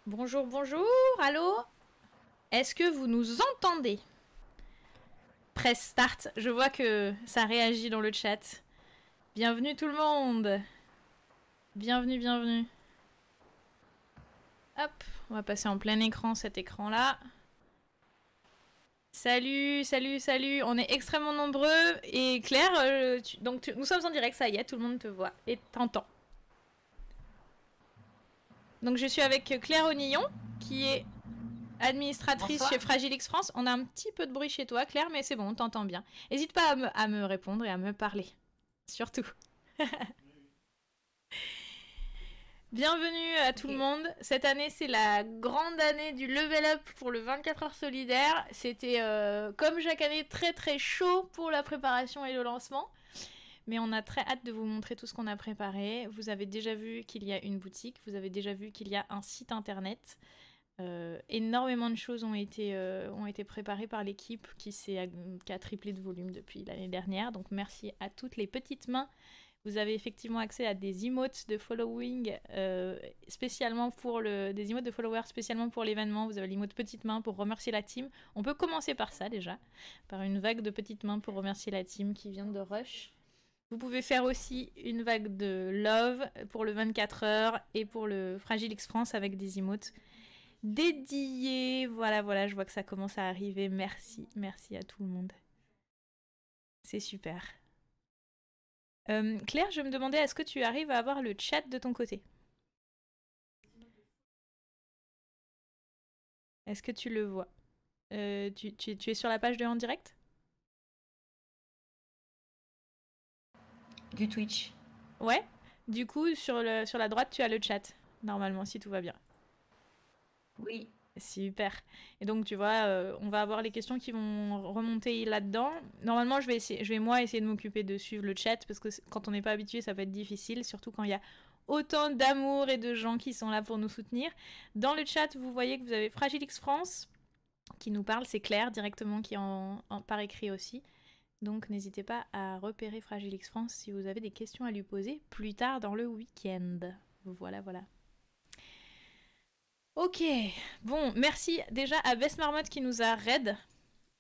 Bonjour, bonjour, allô? Est-ce que vous nous entendez? Press start, je vois que ça réagit dans le chat. Bienvenue tout le monde. Bienvenue, bienvenue. Hop, on va passer en plein écran cet écran-là. Salut, salut, salut. On est extrêmement nombreux. Et Claire, nous sommes en direct, ça y est, tout le monde te voit et t'entend. Donc je suis avec Claire Onillon, qui est administratrice Bonsoir. chez Fragilix France. On a un petit peu de bruit chez toi, Claire, mais c'est bon, on t'entend bien. N'hésite pas à me répondre et à me parler. Surtout. Bienvenue à tout le Ok. monde. Cette année, c'est la grande année du level up pour le 24 heures solidaire. C'était, comme chaque année, très très chaud pour la préparation et le lancement. Mais on a très hâte de vous montrer tout ce qu'on a préparé. Vous avez déjà vu qu'il y a une boutique, vous avez déjà vu qu'il y a un site internet. Énormément de choses ont été préparées par l'équipe qui a triplé de volume depuis l'année dernière. Donc merci à toutes les petites mains. Vous avez effectivement accès à des emotes de following spécialement pour des emotes de followers spécialement pour l'événement. Vous avez l'emote petite main pour remercier la team. On peut commencer par ça déjà, par une vague de petites mains pour remercier la team qui vient de Rush. Vous pouvez faire aussi une vague de love pour le 24 heures et pour le Fragile X France avec des emotes dédiés. Voilà, voilà, je vois que ça commence à arriver. Merci, merci à tout le monde. C'est super. Claire, je me demandais, est-ce que tu arrives à avoir le chat de ton côté? Est-ce que tu le vois? Tu es sur la page de En Direct? Du Twitch. Ouais. Du coup, sur la droite, tu as le chat, normalement, si tout va bien. Oui. Super. Et donc, tu vois, on va avoir les questions qui vont remonter là-dedans. Normalement, je vais moi essayer de m'occuper de suivre le chat, parce que quand on n'est pas habitué, ça peut être difficile, surtout quand il y a autant d'amour et de gens qui sont là pour nous soutenir. Dans le chat, vous voyez que vous avez Fragilix France qui nous parle, c'est Claire directement qui par écrit aussi. Donc n'hésitez pas à repérer Fragilix France si vous avez des questions à lui poser plus tard dans le week-end. Voilà, voilà. Ok, bon, merci déjà à Bess Marmotte qui nous a raid.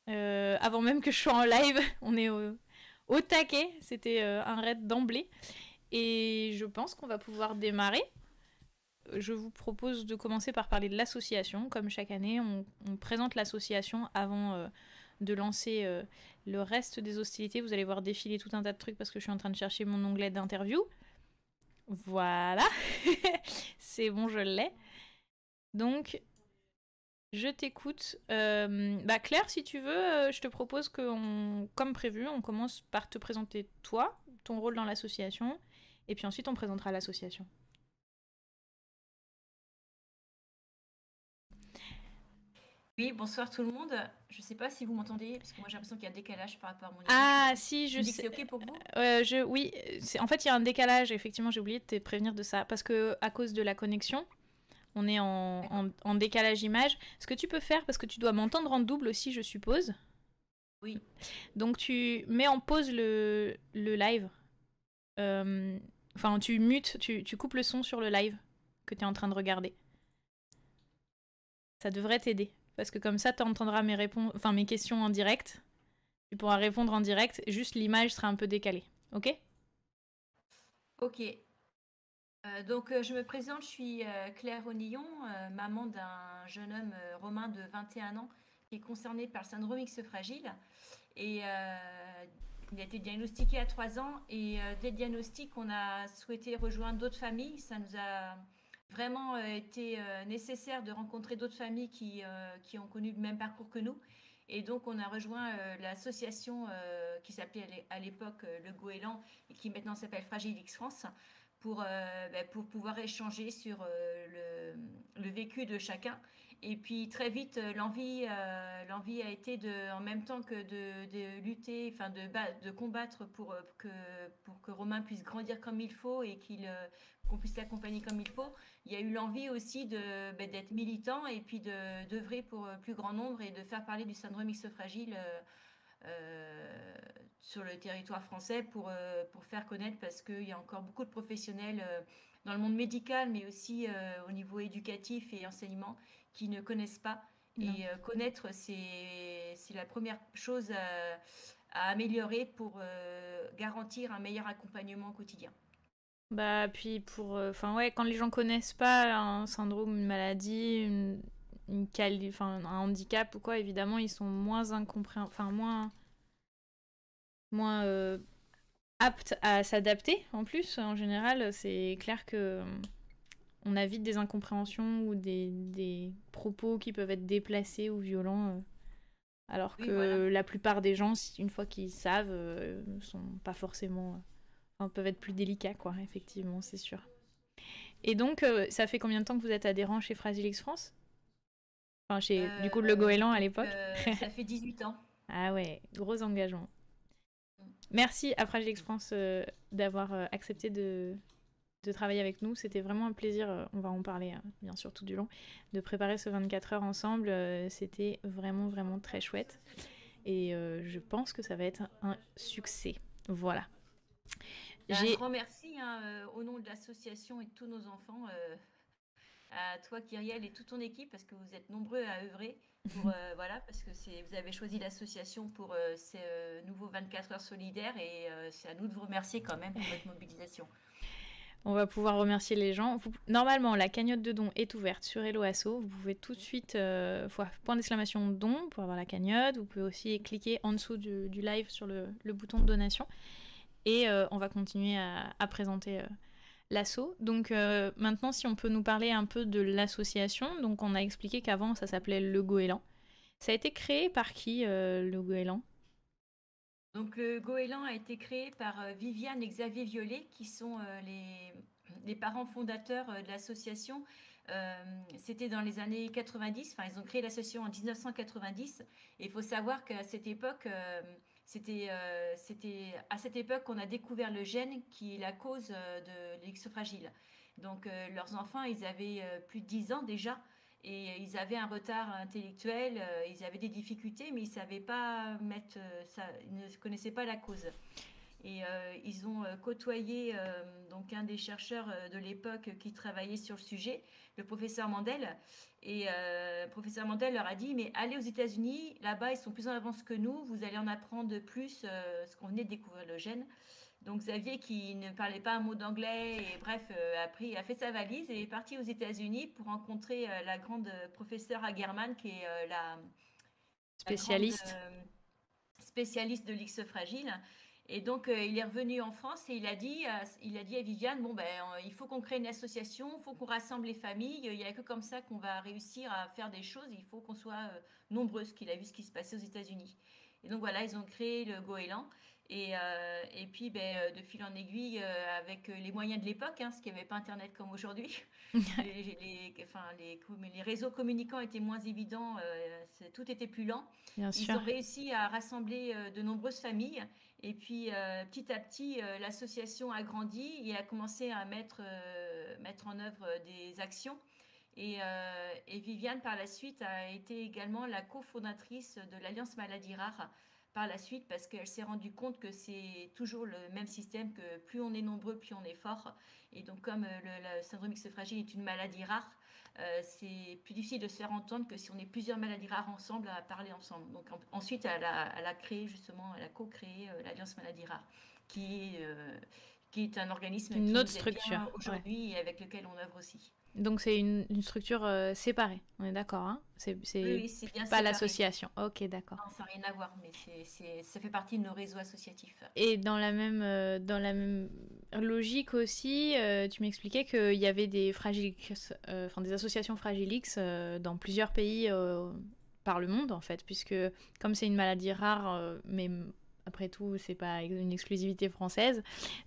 Avant même que je sois en live, on est au taquet. C'était un raid d'emblée. Et je pense qu'on va pouvoir démarrer. Je vous propose de commencer par parler de l'association. Comme chaque année, on présente l'association avant de lancer le reste des hostilités. Vous allez voir défiler tout un tas de trucs parce que je suis en train de chercher mon onglet d'interview. Voilà, c'est bon, je l'ai. Donc, je t'écoute. Claire, si tu veux, je te propose que, comme prévu, on commence par te présenter toi, ton rôle dans l'association, et puis ensuite on présentera l'association. Oui, bonsoir tout le monde. Je ne sais pas si vous m'entendez, parce que moi j'ai l'impression qu'il y a un décalage par rapport à mon écran. Ah, si, Tu je me dis que sais. c'est OK pour vous? Oui, en fait, il y a un décalage. Effectivement, j'ai oublié de te prévenir de ça. Parce que, à cause de la connexion, on est en décalage image. Ce que tu peux faire, parce que tu dois m'entendre en double aussi, je suppose. Oui. Donc, tu mets en pause le live. Enfin, tu mutes, tu coupes le son sur le live que tu es en train de regarder. Ça devrait t'aider. Parce que comme ça, tu entendras mes questions en direct. Tu pourras répondre en direct. Juste l'image sera un peu décalée. Ok? OK. Je me présente, je suis Claire Onillon, maman d'un jeune homme romain de 21 ans qui est concerné par le syndrome X fragile. Et il a été diagnostiqué à 3 ans. Et dès le diagnostic, on a souhaité rejoindre d'autres familles. Ça nous a vraiment été nécessaire de rencontrer d'autres familles qui ont connu le même parcours que nous. Et donc, on a rejoint l'association qui s'appelait à l'époque le Goéland et qui maintenant s'appelle Fragile X France pour pouvoir échanger sur le vécu de chacun. Et puis très vite, l'envie a été en même temps que de lutter, enfin de combattre pour que Romain puisse grandir comme il faut et qu'on puisse l'accompagner comme il faut. Il y a eu l'envie aussi d'être militant et puis d'œuvrer pour plus grand nombre et de faire parler du syndrome X fragile sur le territoire français pour faire connaître, parce qu'il y a encore beaucoup de professionnels dans le monde médical, mais aussi au niveau éducatif et enseignement, qui ne connaissent pas. Non. Et connaître, c'est la première chose à améliorer pour garantir un meilleur accompagnement au quotidien. Bah, puis enfin, ouais, quand les gens connaissent pas un syndrome, une maladie, enfin, un handicap ou quoi, évidemment, ils sont moins enfin, moins aptes à s'adapter. En plus, en général, c'est clair que on a vite des incompréhensions ou des propos qui peuvent être déplacés ou violents. Alors Oui, voilà. que la plupart des gens, une fois qu'ils savent, sont pas forcément. Enfin, peuvent être plus délicats, quoi, effectivement, c'est sûr. Et donc, ça fait combien de temps que vous êtes adhérent chez Fragilix France? Enfin, du coup, le Goéland à Donc, l'époque. ça fait 18 ans. Ah ouais, gros engagement. Merci à Fragilix France d'avoir accepté de travailler avec nous. C'était vraiment un plaisir, on va en parler bien sûr tout du long, de préparer ce 24 heures ensemble. C'était vraiment, vraiment très chouette. Et je pense que ça va être un succès. Voilà. Un grand merci hein, au nom de l'association et de tous nos enfants, à toi Kyrielle et toute ton équipe, parce que vous êtes nombreux à œuvrer pour, voilà, parce que vous avez choisi l'association pour ces nouveaux 24 heures solidaires, et c'est à nous de vous remercier quand même pour votre mobilisation. On va pouvoir remercier les gens. Normalement, la cagnotte de dons est ouverte sur Hello Asso. Vous pouvez tout de suite, point d'exclamation don pour avoir la cagnotte. Vous pouvez aussi cliquer en dessous du live sur le bouton de donation. Et on va continuer à présenter l'asso. Donc maintenant, si on peut nous parler un peu de l'association. Donc on a expliqué qu'avant, ça s'appelait Le Goéland. Ça a été créé par qui, le Goéland? Donc le Goéland a été créé par Viviane et Xavier Violet, qui sont les parents fondateurs de l'association. C'était dans les années 90, enfin ils ont créé l'association en 1990. Et il faut savoir qu'à cette époque, c'était à cette époque qu'on a découvert le gène qui est la cause de l'X fragile. Donc leurs enfants, ils avaient plus de 10 ans déjà. Et ils avaient un retard intellectuel, ils avaient des difficultés, mais ils ne savaient pas mettre ça, ils ne connaissaient pas la cause. Et ils ont côtoyé donc un des chercheurs de l'époque qui travaillait sur le sujet, le professeur Mandel. Et le professeur Mandel leur a dit, mais allez aux États-Unis, là-bas ils sont plus en avance que nous, vous allez en apprendre plus, ce qu'on venait de découvrir le gène. Donc Xavier, qui ne parlait pas un mot d'anglais, et bref, a fait sa valise et est parti aux États-Unis pour rencontrer la grande professeure Hagerman, qui est la grande Spécialiste. spécialiste de l'X fragile. Et donc il est revenu en France et il a dit à Viviane, bon ben il faut qu'on crée une association, il faut qu'on rassemble les familles, il n'y a que comme ça qu'on va réussir à faire des choses, il faut qu'on soit nombreuses, qu'il a vu ce qui se passait aux États-Unis. Et donc voilà, ils ont créé le Goéland. Et puis, de fil en aiguille, avec les moyens de l'époque, hein, parce qu'il n'y avait pas Internet comme aujourd'hui, les réseaux communicants étaient moins évidents, tout était plus lent. Bien Ils sûr. ont réussi à rassembler de nombreuses familles. Et puis, petit à petit, l'association a grandi et a commencé à mettre en œuvre des actions. Et Viviane, par la suite, a été également la cofondatrice de l'Alliance Maladies Rares par la suite, parce qu'elle s'est rendue compte que c'est toujours le même système, que plus on est nombreux, plus on est fort. Et donc, comme le syndrome X fragile est une maladie rare, c'est plus difficile de se faire entendre que si on est plusieurs maladies rares ensemble, à parler ensemble. Donc ensuite, elle a créé justement, elle a co-créé l'Alliance Maladies Rares, qui est un organisme Une qui autre nous aide structure. bien aujourd'hui, et avec lequel on œuvre aussi. Donc c'est une structure séparée, on est d'accord, hein? C'est Oui, c'est bien pas séparé. l'association. Ok, d'accord. Non, ça n'a rien à voir, mais ça fait partie de nos réseaux associatifs. Et dans la même logique aussi, tu m'expliquais qu'il y avait des des associations Fragilix dans plusieurs pays par le monde en fait, puisque comme c'est une maladie rare, mais après tout c'est pas une exclusivité française,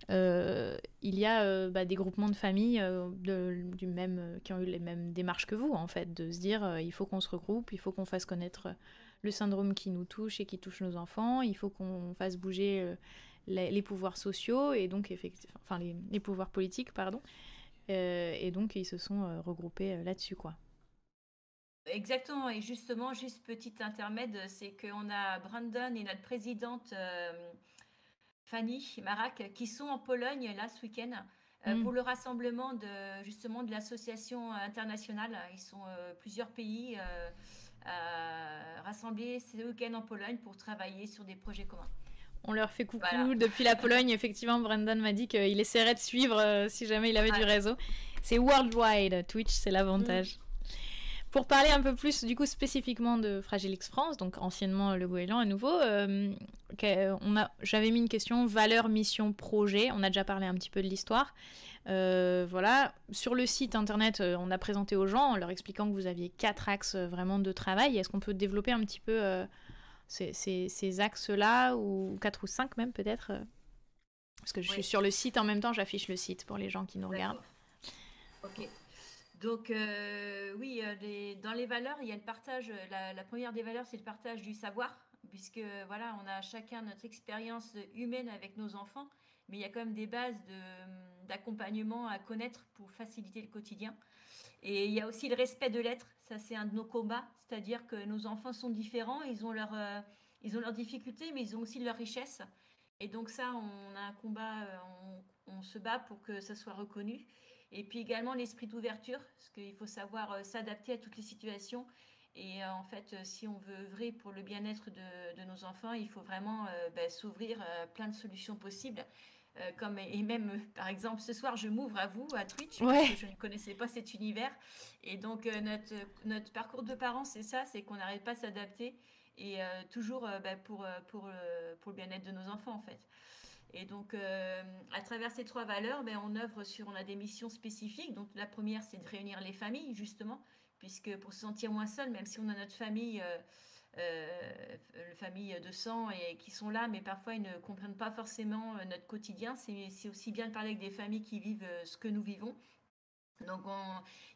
il y a des groupements de familles qui ont eu les mêmes démarches que vous en fait, de se dire il faut qu'on se regroupe, il faut qu'on fasse connaître le syndrome qui nous touche et qui touche nos enfants, il faut qu'on fasse bouger les pouvoirs sociaux et donc enfin les pouvoirs politiques pardon, et donc ils se sont regroupés là-dessus quoi. Exactement, et justement, juste petit intermède, c'est qu'on a Brandon et notre présidente Fanny Marak, qui sont en Pologne là ce week-end Mm. pour le rassemblement justement de l'association internationale. Ils sont plusieurs pays rassemblés ce week-end en Pologne pour travailler sur des projets communs. On leur fait Voilà. coucou depuis la Pologne. Effectivement, Brendan m'a dit qu'il essaierait de suivre si jamais il avait du Ouais. réseau. C'est worldwide, Twitch, c'est l'avantage. Pour parler un peu plus du coup spécifiquement de Fragile X France, donc anciennement Le Goéland à nouveau, j'avais mis une question valeur, mission, projet. On a déjà parlé un petit peu de l'histoire. Voilà, sur le site internet, on a présenté aux gens en leur expliquant que vous aviez 4 axes vraiment de travail. Est-ce qu'on peut développer un petit peu ces axes-là, ou 4 ou 5 même peut-être parce que je suis Oui, sur le site en même temps, j'affiche le site pour les gens qui nous regardent. d'accord. Ok. Donc, oui, dans les valeurs, il y a le partage. La première des valeurs, c'est le partage du savoir, puisque voilà, on a chacun notre expérience humaine avec nos enfants, mais il y a quand même des bases d'accompagnement à connaître pour faciliter le quotidien. Et il y a aussi le respect de l'être, ça c'est un de nos combats, c'est-à-dire que nos enfants sont différents, ils ont leurs difficultés, mais ils ont aussi leurs richesses. Et donc ça, on a un combat, on se bat pour que ça soit reconnu. Et puis également l'esprit d'ouverture, parce qu'il faut savoir s'adapter à toutes les situations. Et en fait, si on veut œuvrer pour le bien-être de nos enfants, il faut vraiment s'ouvrir à plein de solutions possibles. Et même, par exemple, ce soir, je m'ouvre à vous, à Twitch, parce que Ouais, je ne connaissais pas cet univers. Et donc, notre parcours de parents, c'est ça, c'est qu'on n'arrête pas de s'adapter et toujours pour le bien-être de nos enfants, en fait. Et donc, à travers ces 3 valeurs, on a des missions spécifiques. Donc, la première, c'est de réunir les familles, justement, puisque pour se sentir moins seul, même si on a notre famille, famille de sang et qui sont là, mais parfois ils ne comprennent pas forcément notre quotidien. C'est aussi bien de parler avec des familles qui vivent ce que nous vivons. Donc,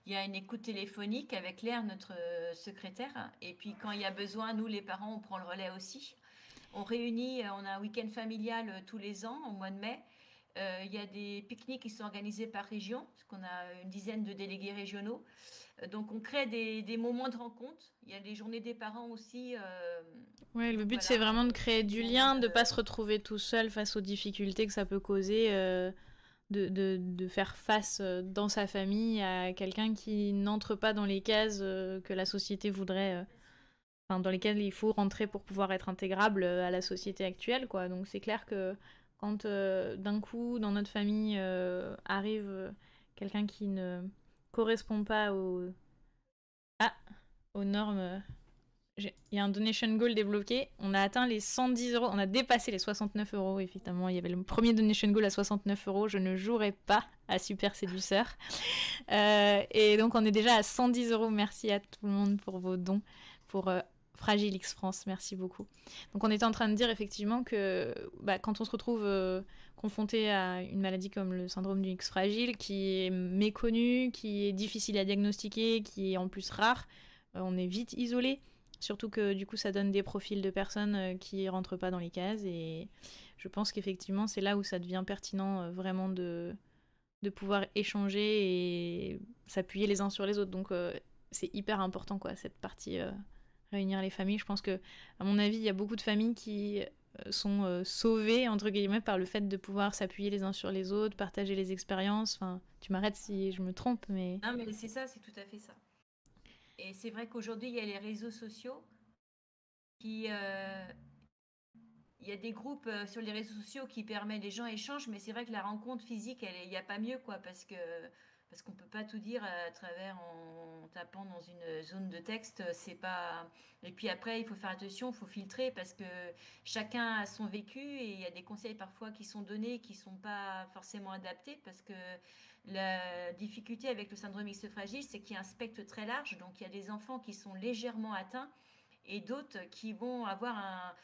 il y a une écoute téléphonique avec Claire, notre secrétaire. Et puis, quand il y a besoin, nous, les parents, on prend le relais aussi. On réunit, on a un week-end familial tous les ans, au mois de mai. Il y a des pique-niques qui sont organisés par région, parce qu'on a une dizaine de délégués régionaux. Donc, on crée des moments de rencontre. Il y a les journées des parents aussi. ouais, le Donc, but c'est voilà, vraiment de créer des du moments lien, de... de pas se retrouver tout seul face aux difficultés que ça peut causer, de faire face dans sa famille à quelqu'un qui n'entre pas dans les cases que la société voudrait, enfin dans lesquelles il faut rentrer pour pouvoir être intégrable à la société actuelle, quoi. Donc c'est clair que quand d'un coup dans notre famille arrive quelqu'un qui ne correspond pas ah, aux normes. Il y a un donation goal débloqué. On a atteint les 110 euros. On a dépassé les 69 euros, effectivement. Il y avait le premier donation goal à 69 euros. Je ne jouerai pas à Super Séduceur. Et donc, on est déjà à 110 euros. Merci à tout le monde pour vos dons. Pour Fragile X France, merci beaucoup. Donc, on était en train de dire effectivement que quand on se retrouve confronté à une maladie comme le syndrome du X fragile, qui est méconnu, qui est difficile à diagnostiquer, qui est en plus rare, on est vite isolé. Surtout que du coup, ça donne des profils de personnes qui rentrent pas dans les cases. Et je pense qu'effectivement, c'est là où ça devient pertinent vraiment de pouvoir échanger et s'appuyer les uns sur les autres. Donc, c'est hyper important, quoi, cette partie réunir les familles. Je pense que, à mon avis, il y a beaucoup de familles qui sont sauvées, entre guillemets, par le fait de pouvoir s'appuyer les uns sur les autres, partager les expériences. Enfin, tu m'arrêtes si je me trompe, mais... Non, mais c'est ça, c'est tout à fait ça. Et c'est vrai qu'aujourd'hui, il y a les réseaux sociaux qui... il y a des groupes sur les réseaux sociaux qui permettent les gens échangent, mais c'est vrai que la rencontre physique, il n'y a pas mieux, quoi, parce qu'on peut pas tout dire à travers en tapant dans une zone de texte. C'est pas. Et puis après, il faut faire attention, il faut filtrer parce que chacun a son vécu et il y a des conseils parfois qui sont donnés qui sont pas forcément adaptés parce que la difficulté avec le syndrome X fragile, c'est qu'il y a un spectre très large. Donc il y a des enfants qui sont légèrement atteints et d'autres qui vont avoir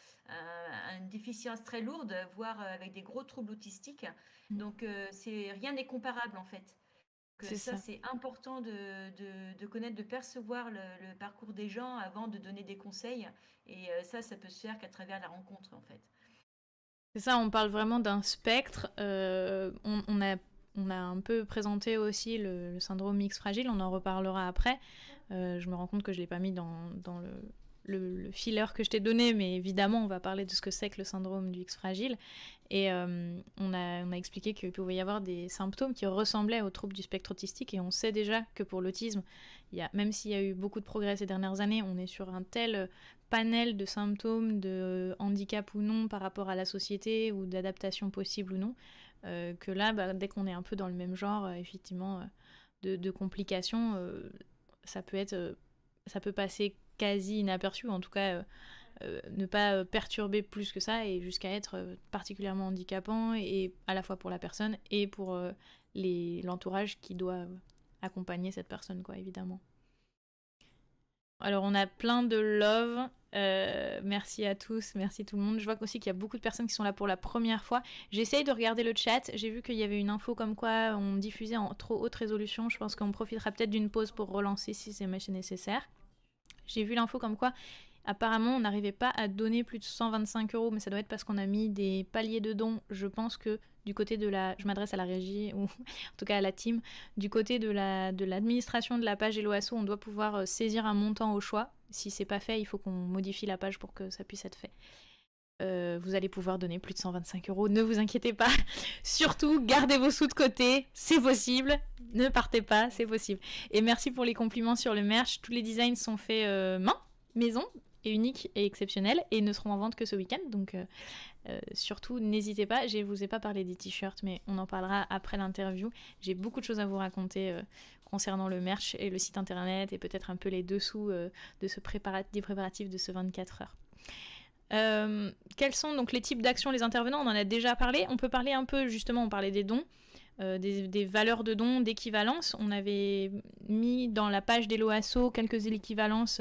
une déficience très lourde, voire avec des gros troubles autistiques. Donc, rien n'est comparable en fait. C'est Ça, ça. c'est important de connaître, de percevoir le parcours des gens avant de donner des conseils. Et ça peut se faire qu'à travers la rencontre en fait. C'est ça, on parle vraiment d'un spectre. On a un peu présenté aussi le syndrome X fragile, on en reparlera après. Je me rends compte que je ne l'ai pas mis dans le filler que je t'ai donné, mais évidemment, on va parler de ce que c'est que le syndrome du X fragile. Et on a expliqué qu'il pouvait y avoir des symptômes qui ressemblaient aux troubles du spectre autistique. Et on sait déjà que pour l'autisme, même s'il y a eu beaucoup de progrès ces dernières années, on est sur un tel panel de symptômes de handicap ou non par rapport à la société ou d'adaptation possible ou non, que là, dès qu'on est un peu dans le même genre, effectivement, de complications, ça peut passer quasi inaperçu, en tout cas ne pas perturber plus que ça et jusqu'à être particulièrement handicapant, et à la fois pour la personne et pour l'entourage qui doit accompagner cette personne, quoi, évidemment. Alors on a plein de love, merci à tous, merci tout le monde. Je vois aussi qu'il y a beaucoup de personnes qui sont là pour la première fois. J'essaye de regarder le chat, j'ai vu qu'il y avait une info comme quoi on diffusait en trop haute résolution. Je pense qu'on profitera peut-être d'une pause pour relancer si c'est nécessaire. J'ai vu l'info comme quoi apparemment on n'arrivait pas à donner plus de 125 €, mais ça doit être parce qu'on a mis des paliers de dons. Je pense que du côté de je m'adresse à la régie, ou en tout cas à la team, du côté de l'administration de la page Hello Asso, on doit pouvoir saisir un montant au choix. Si c'est pas fait, il faut qu'on modifie la page pour que ça puisse être fait. Vous allez pouvoir donner plus de 125 €, ne vous inquiétez pas. Surtout, gardez vos sous de côté, c'est possible. Ne partez pas, c'est possible. Et merci pour les compliments sur le merch. Tous les designs sont faits maison, et uniques et exceptionnels, et ne seront en vente que ce week-end. Donc surtout, n'hésitez pas. Je ne vous ai pas parlé des t-shirts, mais on en parlera après l'interview. J'ai beaucoup de choses à vous raconter concernant le merch et le site internet, et peut-être un peu les dessous de des préparatifs de ce 24 heures. Quels sont donc les types d'actions, les intervenants? On en a déjà parlé. On peut parler un peu, justement, on parlait des dons, des valeurs de dons, d'équivalence. On avait mis dans la page d'Hello Asso quelques équivalences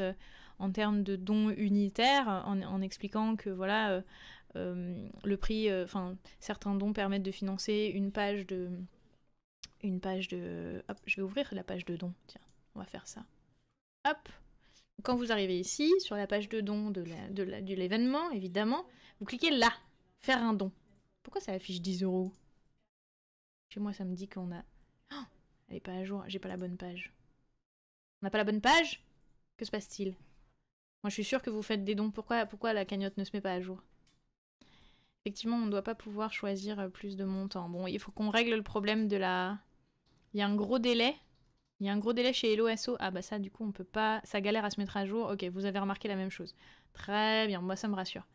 en termes de dons unitaires, en expliquant que voilà, le prix, certains dons permettent de financer une page de... Hop, je vais ouvrir la page de dons. Tiens, on va faire ça. Hop. Quand vous arrivez ici, sur la page de dons de l'événement, évidemment, vous cliquez là, faire un don. Pourquoi ça affiche 10 €? Chez moi, ça me dit qu'on a... Oh, elle est pas à jour, j'ai pas la bonne page. On n'a pas la bonne page? Que se passe-t-il? Moi, je suis sûre que vous faites des dons. Pourquoi la cagnotte ne se met pas à jour? Effectivement, on ne doit pas pouvoir choisir plus de montants. Bon, il faut qu'on règle le problème de la... Il y a un gros délai. Il y a un gros délai chez Hello Asso. Ah bah ça, du coup, on peut pas... Ça galère à se mettre à jour. Ok, vous avez remarqué la même chose. Très bien, moi ça me rassure.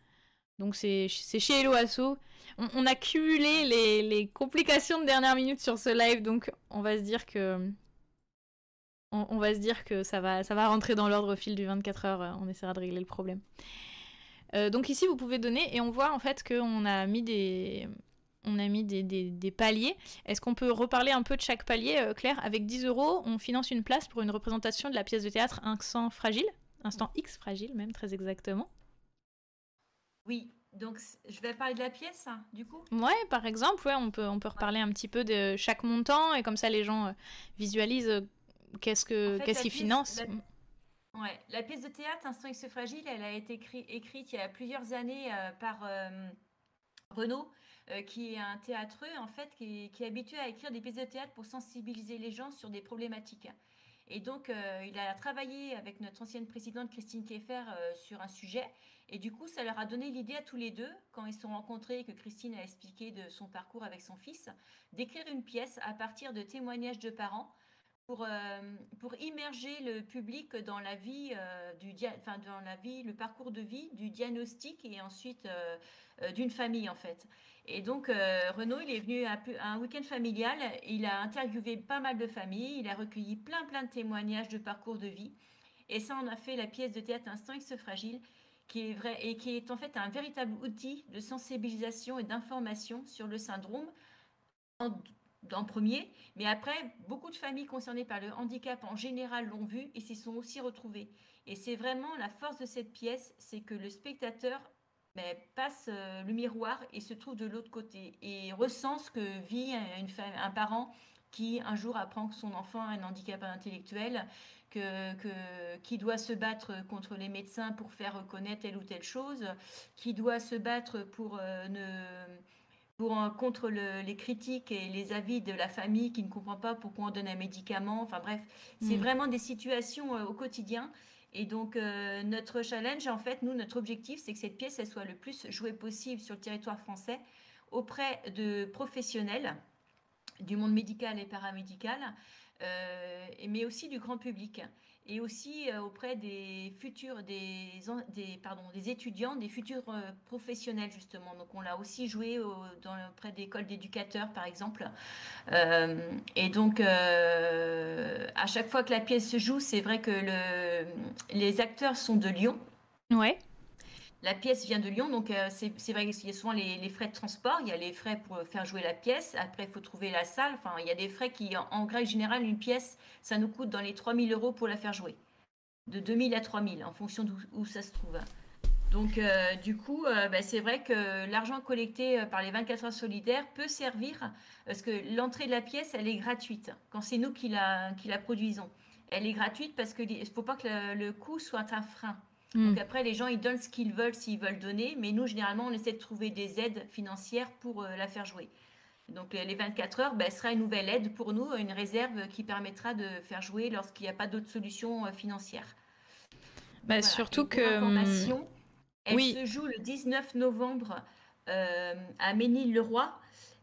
Donc c'est chez Hello Asso. On a cumulé les complications de dernière minute sur ce live, donc on va se dire que... On va se dire que ça va rentrer dans l'ordre au fil du 24 heures. On essaiera de régler le problème. Donc ici, vous pouvez donner, et on voit en fait qu'on a mis des paliers. Est-ce qu'on peut reparler un peu de chaque palier, Claire? Avec 10 €, on finance une place pour une représentation de la pièce de théâtre Instant Fragile, Instant X Fragile même, très exactement. Oui, donc je vais parler de la pièce, hein, du coup. Ouais, par exemple, ouais, on peut reparler un petit peu de chaque montant, et comme ça les gens visualisent qu'est-ce qu'ils financent. Ouais, la pièce de théâtre Instant X Fragile, elle a été écrite il y a plusieurs années par Renaud, qui est un théâtreux en fait, qui est habitué à écrire des pièces de théâtre pour sensibiliser les gens sur des problématiques. Et donc, il a travaillé avec notre ancienne présidente Christine Keffer sur un sujet. Et du coup, ça leur a donné l'idée à tous les deux, quand ils se sont rencontrés et que Christine a expliqué de son parcours avec son fils, d'écrire une pièce à partir de témoignages de parents pour immerger le public dans la vie, le parcours de vie du diagnostic et ensuite d'une famille en fait. Et donc Renaud, il est venu à un week-end familial, il a interviewé pas mal de familles, il a recueilli plein de témoignages de parcours de vie, et ça on a fait la pièce de théâtre Instant X Fragile, qui est vrai et qui est en fait un véritable outil de sensibilisation et d'information sur le syndrome en premier, mais après, beaucoup de familles concernées par le handicap en général l'ont vu et s'y sont aussi retrouvées. Et c'est vraiment la force de cette pièce, c'est que le spectateur passe le miroir et se trouve de l'autre côté et ressent ce que vit un parent qui un jour apprend que son enfant a un handicap intellectuel, qui doit se battre contre les médecins pour faire reconnaître telle ou telle chose, qui doit se battre contre les critiques et les avis de la famille qui ne comprend pas pourquoi on donne un médicament. Enfin bref, c'est vraiment des situations au quotidien. Et donc, notre challenge, en fait, nous, notre objectif, c'est que cette pièce, elle soit le plus jouée possible sur le territoire français auprès de professionnels du monde médical et paramédical, mais aussi du grand public. Et aussi auprès des futurs, des étudiants, des futurs professionnels, justement. Donc, on l'a aussi joué auprès d'écoles d'éducateurs, par exemple. Et donc, à chaque fois que la pièce se joue, c'est vrai que les acteurs sont de Lyon. Ouais. La pièce vient de Lyon, donc c'est vrai qu'il y a souvent les frais de transport, il y a les frais pour faire jouer la pièce, après il faut trouver la salle, enfin il y a des frais qui, en règle générale, une pièce, ça nous coûte dans les 3 000 € pour la faire jouer. De 2 000 à 3 000, en fonction d'où ça se trouve. Donc du coup, c'est vrai que l'argent collecté par les 24 heures solidaires peut servir, parce que l'entrée de la pièce, elle est gratuite, quand c'est nous qui la produisons. Elle est gratuite parce qu'il ne faut pas que le coût soit un frein. Donc après, les gens, ils donnent ce qu'ils veulent s'ils veulent donner, mais nous, généralement, on essaie de trouver des aides financières pour la faire jouer. Donc les 24 heures, sera une nouvelle aide pour nous, une réserve qui permettra de faire jouer lorsqu'il n'y a pas d'autre solution financière. Bah, Voilà. surtout Et pour que information, elle oui, se joue le 19 novembre à Ménil-le-Roi.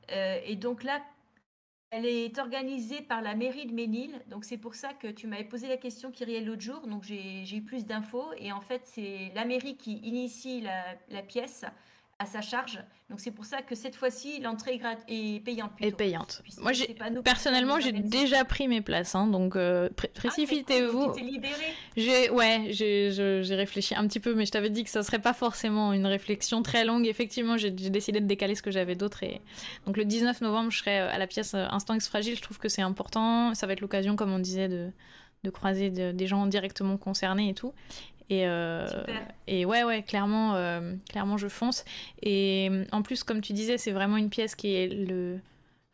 Et donc là, elle est organisée par la mairie de Ménil. Donc c'est pour ça que tu m'avais posé la question, Kyrielle, l'autre jour. Donc j'ai eu plus d'infos. Et en fait, c'est la mairie qui initie la pièce à sa charge. Donc c'est pour ça que cette fois-ci, l'entrée est payante est plutôt. payante. Puisque Moi, c'est pas nous qui sommes personnellement, les j'ai organisateurs. déjà pris mes places, hein, donc Ah, c'est cool, donc précipitez-vous. tu t'es libérée. J'ai réfléchi un petit peu, mais je t'avais dit que ça serait pas forcément une réflexion très longue. Effectivement, j'ai décidé de décaler ce que j'avais d'autre. Et donc le 19 novembre, je serai à la pièce Instant X Fragile. Je trouve que c'est important. Ça va être l'occasion, comme on disait, de croiser des gens directement concernés et tout. Super. Et ouais, clairement, je fonce. Et en plus, comme tu disais, c'est vraiment une pièce qui est le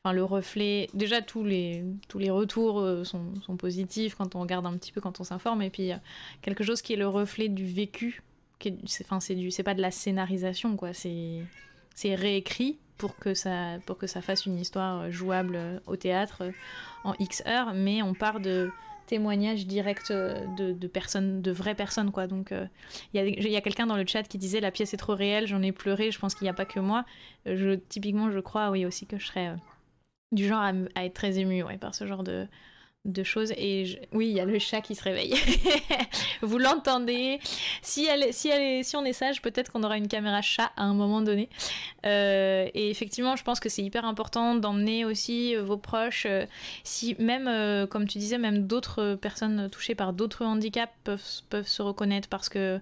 reflet. Déjà, tous les retours sont positifs quand on regarde un petit peu, quand on s'informe. Et puis, quelque chose qui est le reflet du vécu. C'est pas de la scénarisation, quoi. C'est réécrit pour que ça fasse une histoire jouable au théâtre en X heures. Mais on part de témoignages directs de personnes, de vraies personnes, quoi. Donc il y a quelqu'un dans le chat qui disait la pièce est trop réelle, j'en ai pleuré. Je pense qu'il n'y a pas que moi. Typiquement, je crois, oui, aussi que je serais du genre à être très émue, ouais, par ce genre de choses. Et oui, il y a le chat qui se réveille. Vous l'entendez. Si on est sage, peut-être qu'on aura une caméra chat à un moment donné. Et effectivement, je pense que c'est hyper important d'emmener aussi vos proches. Si même, comme tu disais, même d'autres personnes touchées par d'autres handicaps peuvent se reconnaître, parce que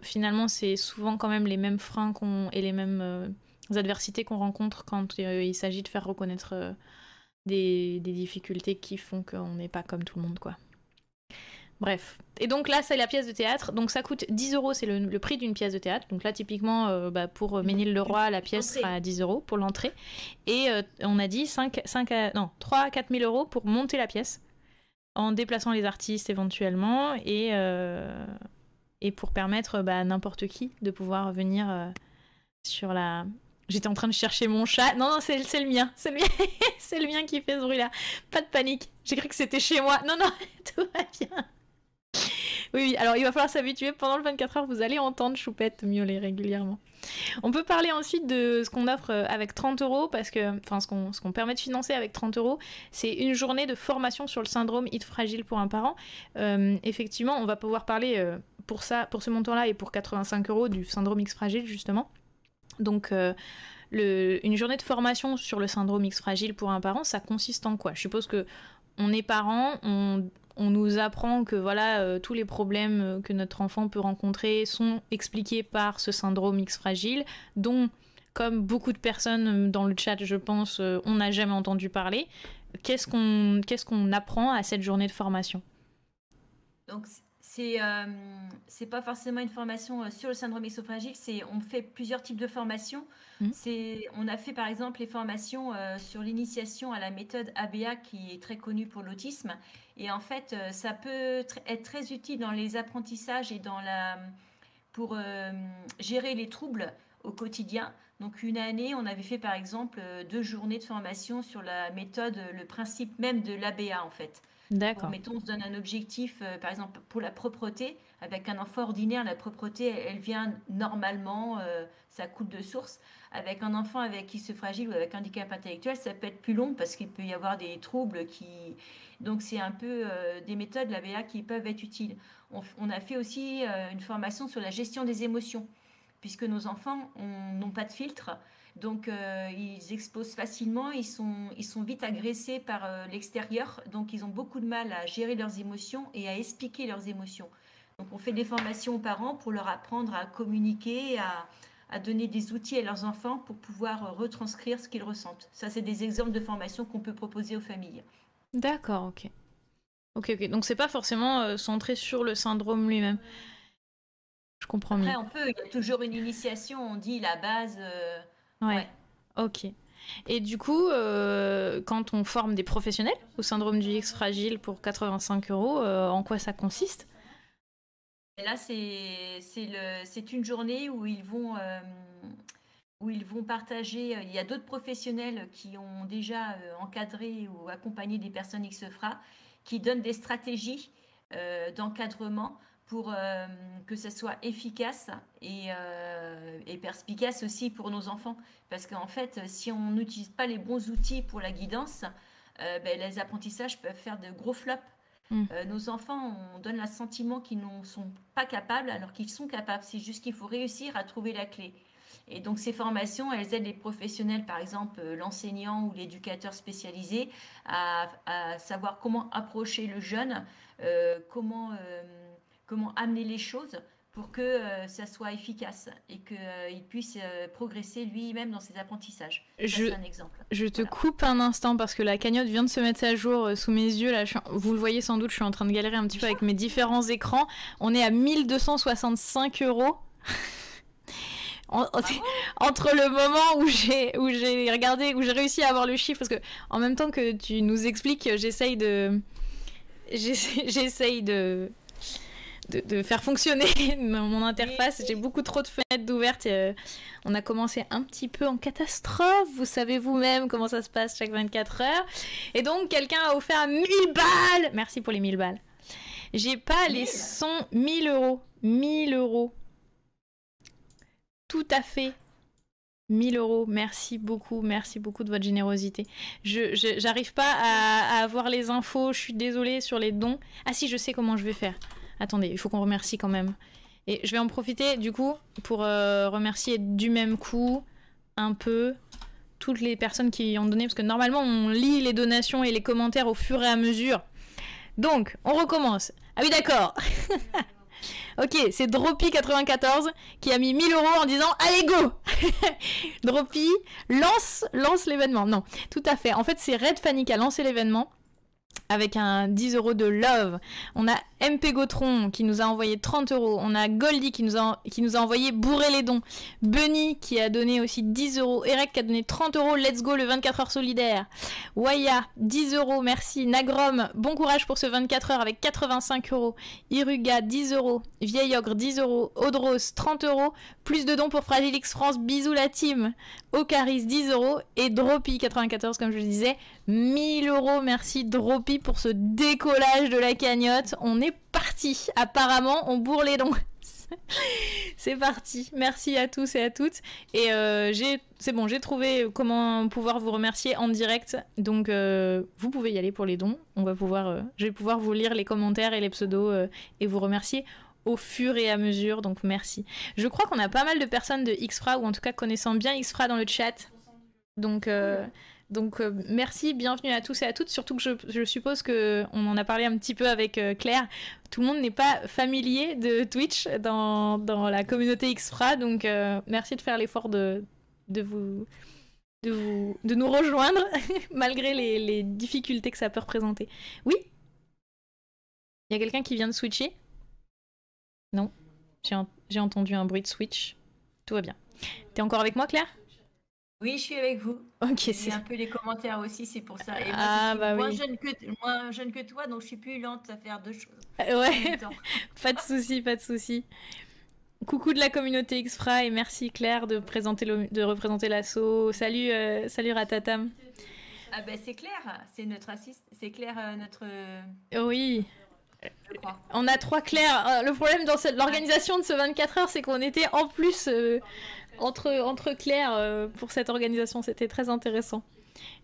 finalement, c'est souvent quand même les mêmes freins et les mêmes adversités qu'on rencontre quand il s'agit de faire reconnaître des difficultés qui font qu'on n'est pas comme tout le monde, quoi. Bref. Et donc là, c'est la pièce de théâtre. Donc ça coûte 10 €, c'est le prix d'une pièce de théâtre. Donc là, typiquement, pour Ménil-le-Roi, la pièce sera à 10 € pour l'entrée. Et on a dit 3 à 4 000 € pour monter la pièce, en déplaçant les artistes éventuellement, et pour permettre à n'importe qui de pouvoir venir sur la... J'étais en train de chercher mon chat. Non, c'est le mien. C'est le mien. C'est le mien qui fait ce bruit-là. Pas de panique. J'ai cru que c'était chez moi. Non, tout va bien. Oui, alors il va falloir s'habituer. Pendant le 24 heures, vous allez entendre Choupette miauler régulièrement. On peut parler ensuite de ce qu'on offre avec 30 €, parce que, enfin, ce qu'on permet de financer avec 30 €, c'est une journée de formation sur le syndrome X Fragile pour un parent. Effectivement, on va pouvoir parler pour ce montant-là et pour 85 € du syndrome X Fragile, justement. Donc, une journée de formation sur le syndrome X Fragile pour un parent, ça consiste en quoi ? Je suppose que on est parents, on nous apprend que voilà, tous les problèmes que notre enfant peut rencontrer sont expliqués par ce syndrome X Fragile, dont, comme beaucoup de personnes dans le chat, je pense, on n'a jamais entendu parler. Qu'est-ce qu'on apprend à cette journée de formation ? Donc, c'est pas forcément une formation sur le syndrome exophragile, on fait plusieurs types de formations. On a fait par exemple les formations sur l'initiation à la méthode ABA, qui est très connue pour l'autisme. Et en fait, ça peut être très utile dans les apprentissages et pour gérer les troubles au quotidien. Donc une année, on avait fait par exemple 2 journées de formation sur la méthode, le principe même de l'ABA en fait. D'accord. Mettons, on se donne un objectif, par exemple, pour la propreté. Avec un enfant ordinaire, la propreté, elle vient normalement, ça coule de source. Avec un enfant avec qui se fragile ou avec handicap intellectuel, ça peut être plus long parce qu'il peut y avoir des troubles qui... Donc, c'est un peu des méthodes, la VA, qui peuvent être utiles. On a fait aussi une formation sur la gestion des émotions, puisque nos enfants n'ont pas de filtre. Donc, ils explosent facilement, ils sont vite agressés par l'extérieur. Donc, ils ont beaucoup de mal à gérer leurs émotions et à expliquer leurs émotions. Donc, on fait des formations aux parents pour leur apprendre à communiquer, à donner des outils à leurs enfants pour pouvoir retranscrire ce qu'ils ressentent. Ça, c'est des exemples de formations qu'on peut proposer aux familles. D'accord, ok. Ok. Donc, c'est pas forcément centré sur le syndrome lui-même. Je comprends mieux. Après, il y a toujours une initiation, on dit la base. Ouais. Ok. Et du coup, quand on forme des professionnels au syndrome du X fragile pour 85 €, en quoi ça consiste? Et là, c'est une journée où ils vont partager. Il y a d'autres professionnels qui ont déjà encadré ou accompagné des personnes XFRA qui donnent des stratégies d'encadrement pour que ça soit efficace et perspicace aussi pour nos enfants. Parce qu'en fait, si on n'utilise pas les bons outils pour la guidance, les apprentissages peuvent faire de gros flops. Nos enfants, on donne le sentiment qu'ils n'en sont pas capables alors qu'ils sont capables. C'est juste qu'il faut réussir à trouver la clé. Et donc ces formations, elles aident les professionnels, par exemple l'enseignant ou l'éducateur spécialisé, à savoir comment approcher le jeune, comment amener les choses pour que ça soit efficace et qu'il puisse progresser lui-même dans ses apprentissages. C'est un exemple. Je te coupe un instant parce que la cagnotte vient de se mettre à jour sous mes yeux. Là, vous le voyez sans doute, je suis en train de galérer un petit peu avec mes différents écrans. On est à 1265 €. Entre le moment où j'ai regardé, où j'ai réussi à avoir le chiffre, parce que en même temps que tu nous expliques, j'essaye de faire fonctionner mon interface. J'ai beaucoup trop de fenêtres d'ouvertes. On a commencé un petit peu en catastrophe. Vous savez vous-même comment ça se passe chaque 24 heures. Et donc, quelqu'un a offert 1000 balles. Merci pour les 1000 balles. J'ai pas les sons. 1000 €. 1000 €. Tout à fait. 1000 €, merci beaucoup de votre générosité. J'arrive pas à avoir les infos, je suis désolée sur les dons. Ah si, je sais comment je vais faire. Attendez, il faut qu'on remercie quand même. Et je vais en profiter du coup pour remercier du même coup un peu toutes les personnes qui ont donné, parce que normalement on lit les donations et les commentaires au fur et à mesure. Donc, on recommence. Ah oui, d'accord. Ok, c'est Droppy94 qui a mis 1000 € en disant allez go. Droppy, lance l'événement. Non, tout à fait. En fait, c'est Red Fanny qui a lancé l'événement avec un 10 € de love. On a MP Gautron qui nous a envoyé 30 €. On a Goldie qui nous a envoyé bourrer les dons. Bunny qui a donné aussi 10 €. Eric qui a donné 30 €. Let's go le 24 heures solidaire. Waya, 10 €. Merci. Nagrom, bon courage pour ce 24 heures avec 85 €. Iruga, 10 €. Vieil Ogre, 10 €. Audros, 30 €. Plus de dons pour Fragile X France. Bisous la team. Ocaris, 10 €. Et Droppy94, comme je le disais, 1000 €. Merci Droppy pour ce décollage de la cagnotte. On est parti. Apparemment, on bourre les dons. C'est parti. Merci à tous et à toutes. Et c'est bon, j'ai trouvé comment pouvoir vous remercier en direct. Donc, vous pouvez y aller pour les dons. Je vais pouvoir vous lire les commentaires et les pseudos et vous remercier au fur et à mesure. Donc, merci. Je crois qu'on a pas mal de personnes de XFRA, ou en tout cas connaissant bien XFRA dans le chat. Donc, merci, bienvenue à tous et à toutes. Surtout que je suppose qu'on en a parlé un petit peu avec Claire. Tout le monde n'est pas familier de Twitch dans la communauté XFRA. Donc, merci de faire l'effort de nous rejoindre, malgré les difficultés que ça peut représenter. Oui? Il y a quelqu'un qui vient de switcher? Non? J'ai entendu un bruit de switch. Tout va bien. T'es encore avec moi, Claire? Oui, je suis avec vous. Ok, c'est un peu les commentaires aussi, c'est pour ça. Et moi, je suis moins jeune que toi, donc je suis plus lente à faire deux choses. Ouais, pas de souci. Coucou de la communauté XFRA et merci Claire de représenter l'assaut. Salut Ratatam. Ah ben c'est Claire, c'est notre assiste, c'est Claire, notre, Oui, je crois. on a 3 Claires. Le problème dans Ouais. l'organisation de ce 24 heures, c'est qu'on était en plus entre Claires pour cette organisation. C'était très intéressant.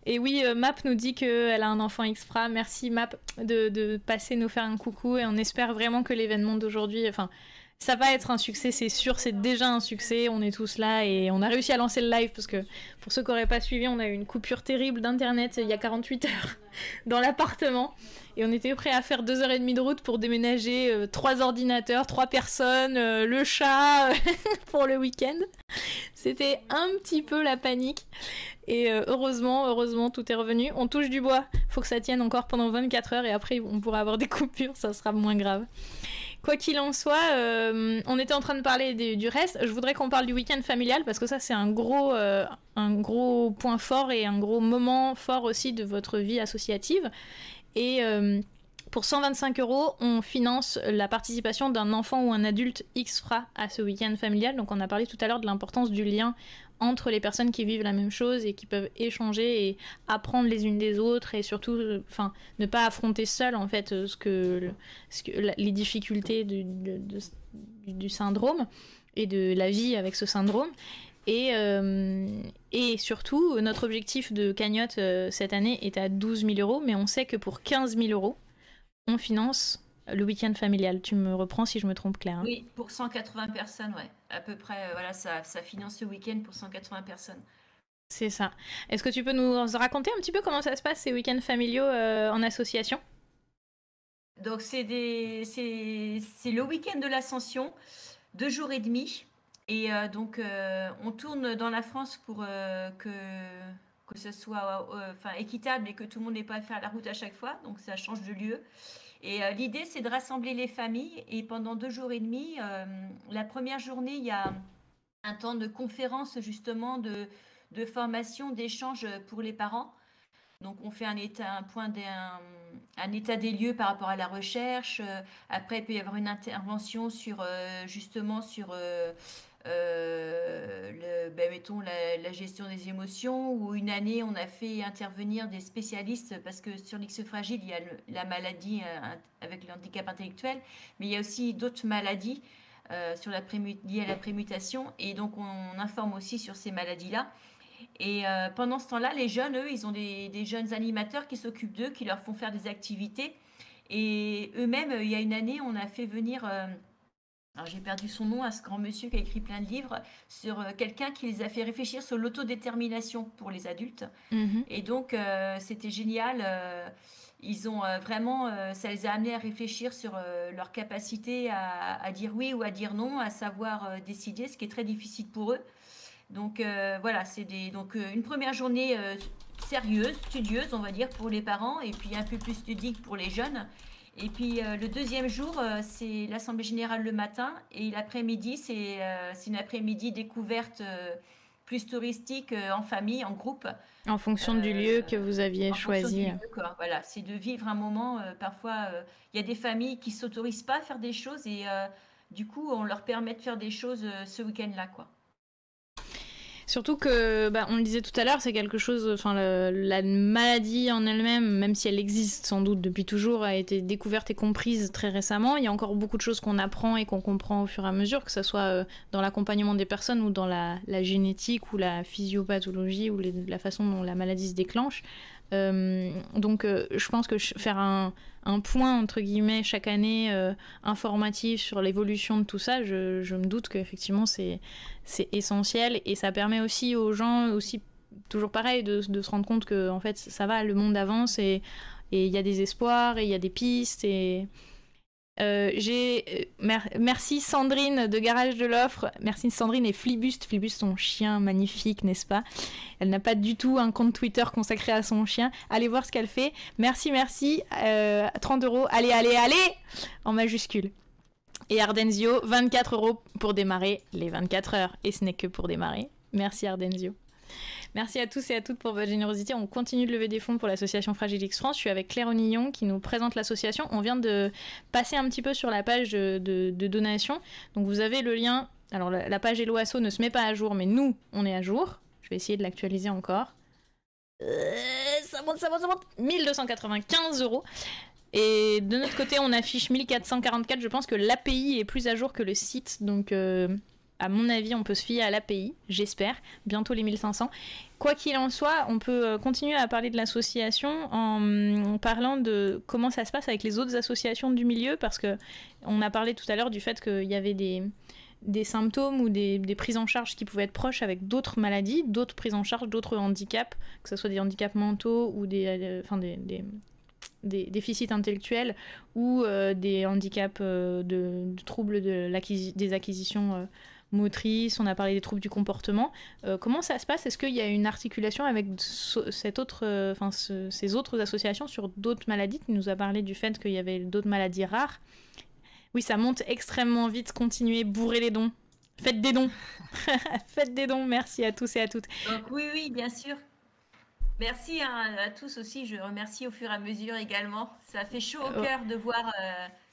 Et oui, Map nous dit qu'elle a un enfant extra. Merci Map de passer nous faire un coucou et on espère vraiment que l'événement d'aujourd'hui, enfin, ça va être un succès, c'est sûr, c'est déjà un succès. On est tous là et on a réussi à lancer le live parce que pour ceux qui n'auraient pas suivi, on a eu une coupure terrible d'internet il y a 48 heures dans l'appartement. Et on était prêt à faire 2h30 de route pour déménager 3 ordinateurs, 3 personnes, le chat pour le week-end. C'était un petit peu la panique. Et heureusement, tout est revenu. On touche du bois. Faut que ça tienne encore pendant 24 heures et après, on pourra avoir des coupures. Ça sera moins grave. Quoi qu'il en soit, on était en train de parler du reste. Je voudrais qu'on parle du week-end familial parce que ça, c'est un gros point fort et un gros moment fort aussi de votre vie associative. Et pour 125 €, on finance la participation d'un enfant ou un adulte X-FRA à ce week-end familial. Donc on a parlé tout à l'heure de l'importance du lien entre les personnes qui vivent la même chose et qui peuvent échanger et apprendre les unes des autres et surtout ne pas affronter seul en fait les difficultés du syndrome et de la vie avec ce syndrome. Et surtout, notre objectif de cagnotte cette année est à 12 000 €, mais on sait que pour 15 000 €, on finance le week-end familial. Tu me reprends si je me trompe, Claire. Hein. Oui, pour 180 personnes, ouais. À peu près, voilà, ça finance le week-end pour 180 personnes. C'est ça. Est-ce que tu peux nous raconter un petit peu comment ça se passe, ces week-ends familiaux en association? Donc, c'est le week-end de l'Ascension, 2 jours et demi. Et donc, on tourne dans la France pour que ce soit équitable et que tout le monde n'ait pas à faire la route à chaque fois. Donc, ça change de lieu. Et l'idée, c'est de rassembler les familles. Et pendant 2 jours et demi, la première journée, il y a un temps de conférence, justement, de formation, d'échange pour les parents. Donc, on fait un état des lieux par rapport à la recherche. Après, il peut y avoir une intervention justement sur mettons, la gestion des émotions. Ou une année, on a fait intervenir des spécialistes parce que sur l'X fragile, il y a la maladie avec le handicap intellectuel, mais il y a aussi d'autres maladies liées à la prémutation. Et donc, on informe aussi sur ces maladies-là. Et pendant ce temps-là, les jeunes, eux, ils ont des jeunes animateurs qui s'occupent d'eux, qui leur font faire des activités. Et eux-mêmes, il y a une année, on a fait venir, alors j'ai perdu son nom, à ce grand monsieur qui a écrit plein de livres, sur quelqu'un qui les a fait réfléchir sur l'autodétermination pour les adultes. Et donc, c'était génial. Ils ont vraiment, ça les a amenés à réfléchir sur leur capacité à dire oui ou à dire non, à savoir décider, ce qui est très difficile pour eux. Donc voilà, c'est une première journée sérieuse, studieuse, on va dire, pour les parents, et puis un peu plus ludique pour les jeunes. Et puis le deuxième jour, c'est l'Assemblée générale le matin, et l'après-midi, c'est une après-midi découverte plus touristique en famille, en groupe. En fonction du lieu que vous aviez choisi. Voilà, c'est de vivre un moment. Parfois, il y a des familles qui ne s'autorisent pas à faire des choses, et du coup, on leur permet de faire des choses ce week-end-là, quoi. Surtout que, on le disait tout à l'heure, c'est quelque chose, la maladie en elle-même, même si elle existe sans doute depuis toujours, a été découverte et comprise très récemment. Il y a encore beaucoup de choses qu'on apprend et qu'on comprend au fur et à mesure, que ce soit dans l'accompagnement des personnes ou dans la génétique ou la physiopathologie ou la façon dont la maladie se déclenche. Donc je pense que faire un point entre guillemets chaque année informatif sur l'évolution de tout ça, je me doute qu'effectivement c'est essentiel et ça permet aussi aux gens aussi toujours pareil de se rendre compte que en fait ça va, le monde avance et il y a des espoirs et il y a des pistes et merci Sandrine de Garage de l'Offre, merci Sandrine et Flibuste, son chien magnifique, n'est-ce pas? Elle n'a pas du tout un compte Twitter consacré à son chien, allez voir ce qu'elle fait, merci, 30 €, allez, en majuscule. Et Ardenzio, 24 € pour démarrer les 24 heures, et ce n'est que pour démarrer, merci Ardenzio. Merci à tous et à toutes pour votre générosité. On continue de lever des fonds pour l'association Fragile X France. Je suis avec Claire Onillon qui nous présente l'association. On vient de passer un petit peu sur la page de donation. Donc vous avez le lien. Alors la page Hello Asso ne se met pas à jour, mais nous, on est à jour. Je vais essayer de l'actualiser encore. monte. 1295 €. Et de notre côté, on affiche 1444. Je pense que l'API est plus à jour que le site. Donc, à mon avis, on peut se fier à l'API, j'espère. Bientôt les 1500. Quoi qu'il en soit, on peut continuer à parler de l'association en parlant de comment ça se passe avec les autres associations du milieu. Parce qu'on a parlé tout à l'heure du fait qu'il y avait des symptômes ou des prises en charge qui pouvaient être proches avec d'autres maladies, d'autres prises en charge, d'autres handicaps, que ce soit des handicaps mentaux ou des déficits intellectuels ou des handicaps de troubles des acquisitions motrices. On a parlé des troubles du comportement. Comment ça se passe? Est-ce qu'il y a une articulation avec ces autres associations sur d'autres maladies? Tu nous as parlé du fait qu'il y avait d'autres maladies rares. Oui, ça monte extrêmement vite. Continuez, bourrez les dons. Faites des dons. Faites des dons. Merci à tous et à toutes. Donc oui, bien sûr. Merci à tous aussi. Je remercie au fur et à mesure également. Ça fait chaud au cœur de voir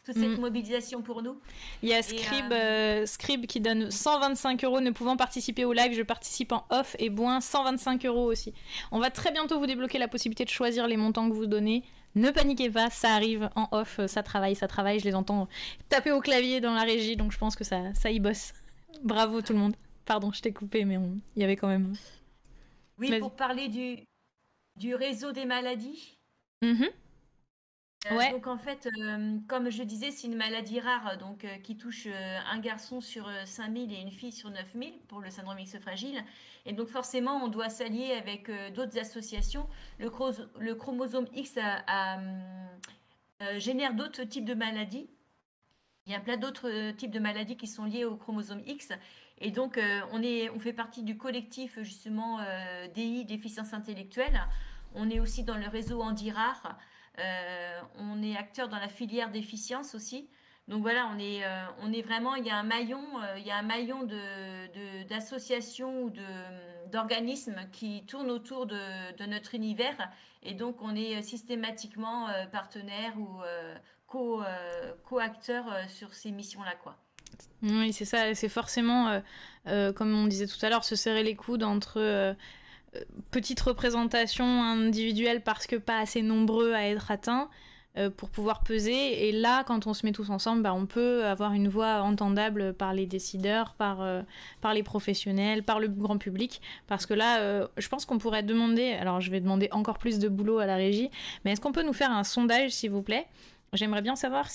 toute cette mobilisation pour nous. Il y a Scrib qui donne 125 €, ne pouvant participer au live. Je participe en off et Boin 125 € aussi. On va très bientôt vous débloquer la possibilité de choisir les montants que vous donnez. Ne paniquez pas, ça arrive en off, ça travaille. Je les entends taper au clavier dans la régie, donc je pense que ça y bosse. Bravo tout le monde. Pardon, je t'ai coupé, mais il y avait quand même... Oui, Vas-y. Pour parler du réseau des maladies. Ouais. Donc en fait, comme je disais, c'est une maladie rare donc, qui touche un garçon sur 5000 et une fille sur 9000 pour le syndrome X fragile. Et donc forcément, on doit s'allier avec d'autres associations. Le chromosome X génère d'autres types de maladies. Il y a plein d'autres types de maladies qui sont liées au chromosome X. Et donc, on fait partie du collectif justement DI, déficience intellectuelle. On est aussi dans le réseau Handirare. On est acteur dans la filière déficience aussi. Donc voilà, on est vraiment, il y a un maillon d'associations ou d'organismes qui tournent autour de notre univers. Et donc, on est systématiquement partenaire ou co-acteur sur ces missions-là, quoi. Oui, c'est ça, c'est forcément, comme on disait tout à l'heure, se serrer les coudes entre petite représentation individuelle parce que pas assez nombreux à être atteints pour pouvoir peser. Et là, quand on se met tous ensemble, on peut avoir une voix entendable par les décideurs, par les professionnels, par le grand public. Parce que là, je pense qu'on pourrait demander, alors je vais demander encore plus de boulot à la régie, mais est-ce qu'on peut nous faire un sondage, s'il vous plaît ? J'aimerais bien savoir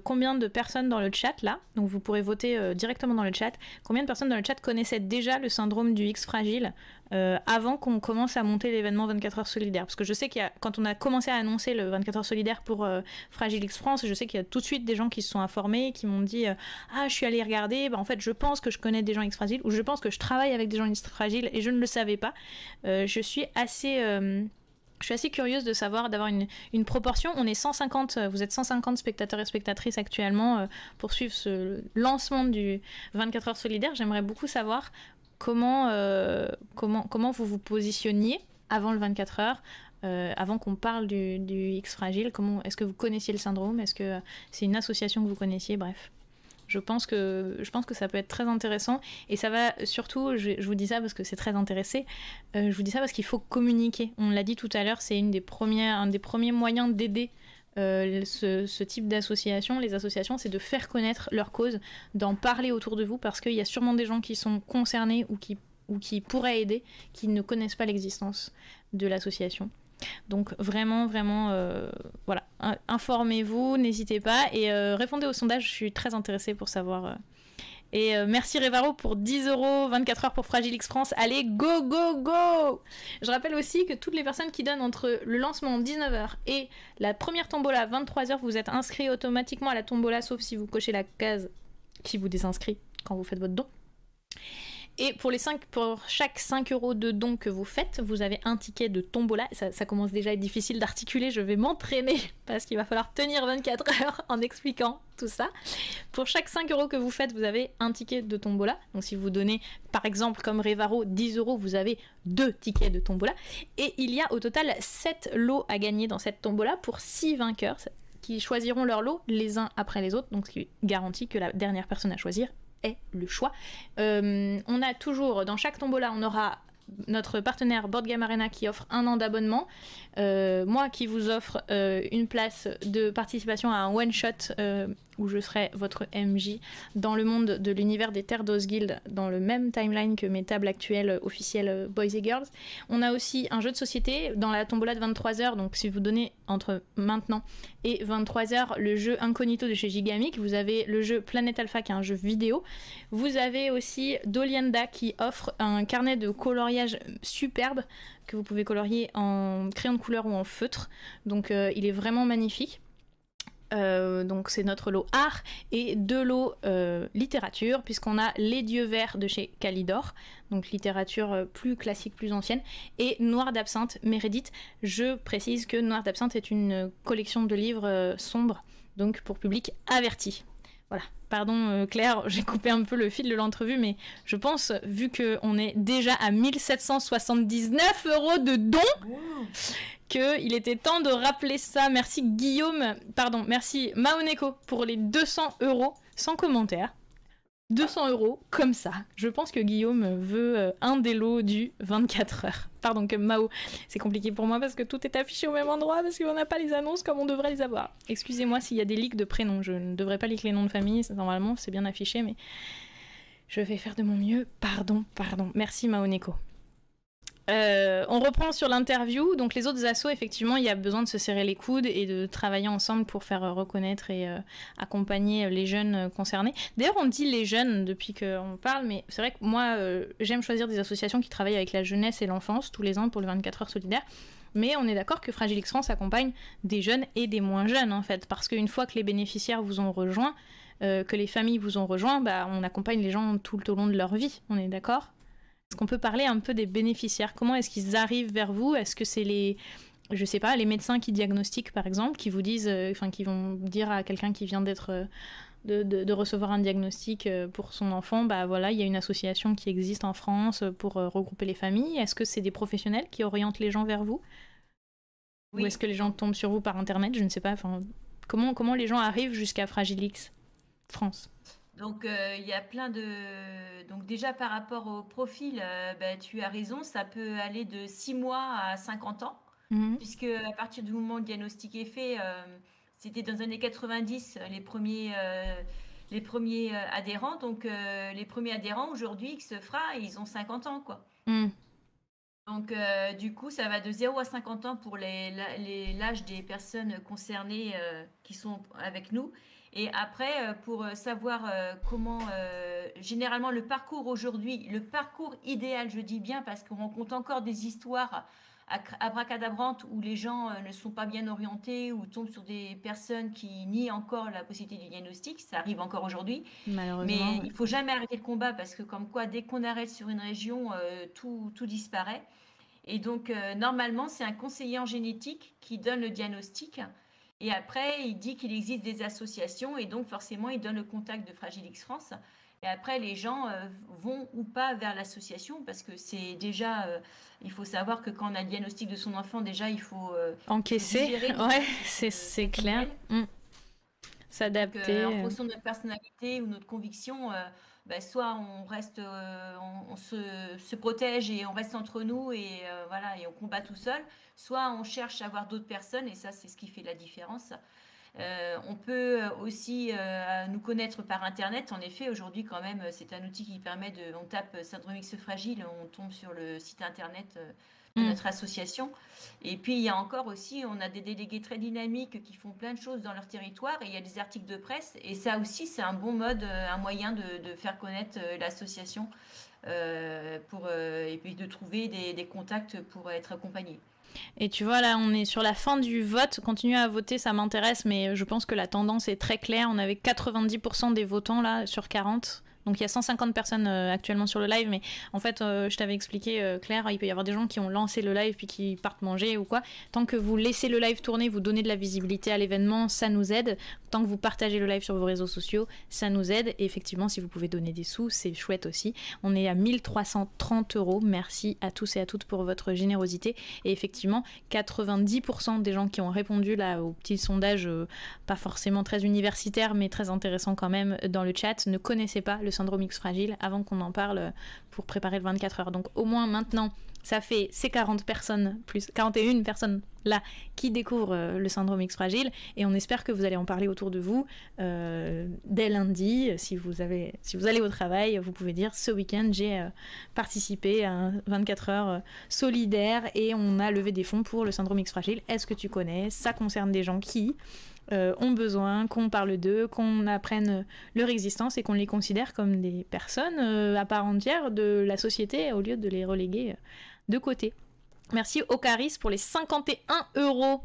combien de personnes dans le chat, là, donc vous pourrez voter directement dans le chat, combien de personnes dans le chat connaissaient déjà le syndrome du X fragile avant qu'on commence à monter l'événement 24 heures solidaire. Parce que je sais quand on a commencé à annoncer le 24 heures solidaire pour Fragile X France, je sais qu'il y a tout de suite des gens qui se sont informés, qui m'ont dit ah, je suis allée regarder, en fait, je pense que je connais des gens X fragiles, ou je pense que je travaille avec des gens X fragiles, et je ne le savais pas. Je suis assez curieuse de savoir, d'avoir une proportion. On est 150, vous êtes 150 spectateurs et spectatrices actuellement pour suivre ce lancement du 24 heures solidaire. J'aimerais beaucoup savoir comment vous vous positionniez avant le 24 heures, avant qu'on parle du X fragile. Est-ce que vous connaissiez le syndrome? Est-ce que c'est une association que vous connaissiez? Bref. Je pense que ça peut être très intéressant, et ça va surtout, je vous dis ça parce que c'est très intéressé, je vous dis ça parce qu'il faut communiquer. On l'a dit tout à l'heure, c'est un des premiers moyens d'aider ce type d'association. Les associations, c'est de faire connaître leur cause, d'en parler autour de vous, parce qu'il y a sûrement des gens qui sont concernés ou qui pourraient aider, qui ne connaissent pas l'existence de l'association. Donc vraiment, voilà, informez-vous, n'hésitez pas, et répondez au sondage, je suis très intéressée pour savoir. Et merci Révaro pour 10 €, 24 heures pour Fragile X France. Allez, go, go, go! Je rappelle aussi que toutes les personnes qui donnent entre le lancement 19h et la première tombola 23h, vous êtes inscrits automatiquement à la tombola, sauf si vous cochez la case qui vous désinscrit quand vous faites votre don. Et pour chaque 5 € de don que vous faites, vous avez un ticket de tombola. Ça commence déjà à être difficile d'articuler, je vais m'entraîner parce qu'il va falloir tenir 24 heures en expliquant tout ça. Pour chaque 5 € que vous faites, vous avez un ticket de tombola. Donc si vous donnez, par exemple, comme Révaro, 10 €, vous avez 2 tickets de tombola. Et il y a au total 7 lots à gagner dans cette tombola pour 6 vainqueurs qui choisiront leur lot les uns après les autres. Donc ce qui garantit que la dernière personne à choisir est le choix. On a toujours, dans chaque tombola, on aura notre partenaire Board Game Arena qui offre 1 an d'abonnement, moi qui vous offre une place de participation à un one-shot où je serai votre MJ dans le monde de l'univers des Terres d'Osguild, dans le même timeline que mes tables actuelles officielles Boys et Girls. On a aussi un jeu de société dans la tombola de 23h, donc si vous donnez entre maintenant et 23h le jeu Incognito de chez Gigamic, vous avez le jeu Planet Alpha qui est un jeu vidéo. Vous avez aussi Dolianda qui offre un carnet de coloriage superbe que vous pouvez colorier en crayon de couleur ou en feutre, donc il est vraiment magnifique. Donc c'est notre lot art et 2 lots littérature, puisqu'on a Les Dieux Verts de chez Calidor, donc littérature plus classique, plus ancienne, et Noir d'Absinthe Meredith. Je précise que Noir d'Absinthe est une collection de livres sombres, donc pour public averti. Voilà, pardon Claire, j'ai coupé un peu le fil de l'entrevue, mais je pense, vu qu'on est déjà à 1779 € de dons, qu'il était temps de rappeler ça. Merci merci Maoneko pour les 200 € sans commentaire. 200 € comme ça. Je pense que Guillaume veut un des lots du 24 heures. Pardon, que Mao. C'est compliqué pour moi parce que tout est affiché au même endroit, parce qu'on n'a pas les annonces comme on devrait les avoir. Excusez-moi s'il y a des leaks de prénoms. Je ne devrais pas leak les noms de famille. Normalement, c'est bien affiché, mais je vais faire de mon mieux. Pardon. Merci Maoneko. On reprend sur l'interview. Donc les autres assos, effectivement, il y a besoin de se serrer les coudes et de travailler ensemble pour faire reconnaître et accompagner les jeunes concernés. D'ailleurs, on dit les jeunes depuis qu'on parle, mais c'est vrai que moi, j'aime choisir des associations qui travaillent avec la jeunesse et l'enfance tous les ans pour le 24 heures solidaire. Mais on est d'accord que Fragile X France accompagne des jeunes et des moins jeunes, en fait, parce qu'une fois que les bénéficiaires vous ont rejoint, que les familles vous ont rejoint, bah, on accompagne les gens tout au long de leur vie. On est d'accord ? Est-ce qu'on peut parler un peu des bénéficiaires ? Comment est-ce qu'ils arrivent vers vous ? Est-ce que c'est les médecins qui diagnostiquent, par exemple, qui vous disent, qui vont dire à quelqu'un qui vient de recevoir un diagnostic pour son enfant, bah voilà, il y a une association qui existe en France pour regrouper les familles. Est-ce que c'est des professionnels qui orientent les gens vers vous ? Oui. Ou est-ce que les gens tombent sur vous par internet ? Je ne sais pas. Comment les gens arrivent jusqu'à Fragile X France ? Donc, il y a plein de... Donc, déjà, par rapport au profil, tu as raison, ça peut aller de 6 mois à 50 ans, puisque à partir du moment où le diagnostic est fait, c'était dans les années 90, les premiers adhérents. Donc, les premiers adhérents, aujourd'hui, XFRA, ils ont 50 ans, quoi. Donc, du coup, ça va de 0 à 50 ans pour l'âge des personnes concernées qui sont avec nous. Et après, pour savoir comment, généralement le parcours aujourd'hui, le parcours idéal, je dis bien, parce qu'on rencontre encore des histoires abracadabrantes où les gens ne sont pas bien orientés ou tombent sur des personnes qui nient encore la possibilité du diagnostic. Ça arrive encore aujourd'hui. Malheureusement. Mais il ne faut jamais arrêter le combat parce que comme quoi, dès qu'on arrête sur une région, tout disparaît. Et donc, normalement, c'est un conseiller en génétique qui donne le diagnostic. Et après, il dit qu'il existe des associations et donc forcément, il donne le contact de Fragile X France. Et après, les gens vont ou pas vers l'association parce que c'est déjà... il faut savoir que quand on a le diagnostic de son enfant, déjà, il faut... encaisser, ouais, c'est clair. S'adapter. En fonction de notre personnalité ou notre conviction, soit on reste, on se protège et on reste entre nous et voilà, et on combat tout seul. Soit on cherche à voir d'autres personnes et ça, c'est ce qui fait la différence. On peut aussi nous connaître par Internet. En effet, aujourd'hui, quand même, c'est un outil qui permet de... On tape syndrome X fragile, on tombe sur le site Internet de notre association. Et puis, il y a encore aussi, on a des délégués très dynamiques qui font plein de choses dans leur territoire et il y a des articles de presse. Et ça aussi, c'est un bon mode, un moyen de faire connaître l'association et puis de trouver des contacts pour être accompagné. Et tu vois, là, on est sur la fin du vote. Continuez à voter, ça m'intéresse, mais je pense que la tendance est très claire. On avait 90% des votants, là, sur 40. Donc il y a 150 personnes actuellement sur le live, mais en fait, je t'avais expliqué, Claire, il peut y avoir des gens qui ont lancé le live puis qui partent manger ou quoi. Tant que vous laissez le live tourner, vous donnez de la visibilité à l'événement, ça nous aide. Tant que vous partagez le live sur vos réseaux sociaux, ça nous aide. Et effectivement, si vous pouvez donner des sous, c'est chouette aussi. On est à 1330 €. Merci à tous et à toutes pour votre générosité. Et effectivement, 90% des gens qui ont répondu là au petit sondage, pas forcément très universitaire, mais très intéressant quand même dans le chat, ne connaissaient pas le syndrome X fragile avant qu'on en parle pour préparer le 24 heures. Donc au moins maintenant, ça fait ces 40 personnes, plus 41 personnes là qui découvrent le syndrome X fragile, et on espère que vous allez en parler autour de vous dès lundi. Si vous allez au travail, vous pouvez dire ce week-end j'ai participé à un 24 heures solidaire et on a levé des fonds pour le syndrome X fragile. Est-ce que tu connais? Ça concerne des gens qui ont besoin qu'on parle d'eux, qu'on apprenne leur existence et qu'on les considère comme des personnes à part entière de la société au lieu de les reléguer de côté. Merci Ocaris pour les 51 €.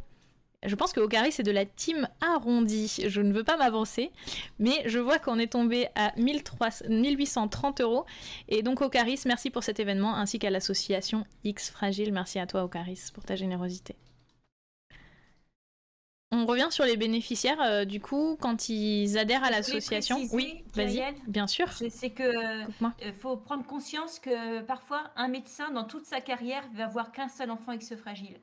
Je pense que Ocaris c'est de la team arrondie. Je ne veux pas m'avancer, mais je vois qu'on est tombé à 1830 €. Et donc Ocaris, merci pour cet événement, ainsi qu'à l'association X Fragile. Merci à toi Ocaris pour ta générosité. On revient sur les bénéficiaires, du coup, quand ils adhèrent à l'association. Oui, vas-y, bien sûr. C'est que faut prendre conscience que parfois, un médecin, dans toute sa carrière, va avoir qu'un seul enfant X fragile.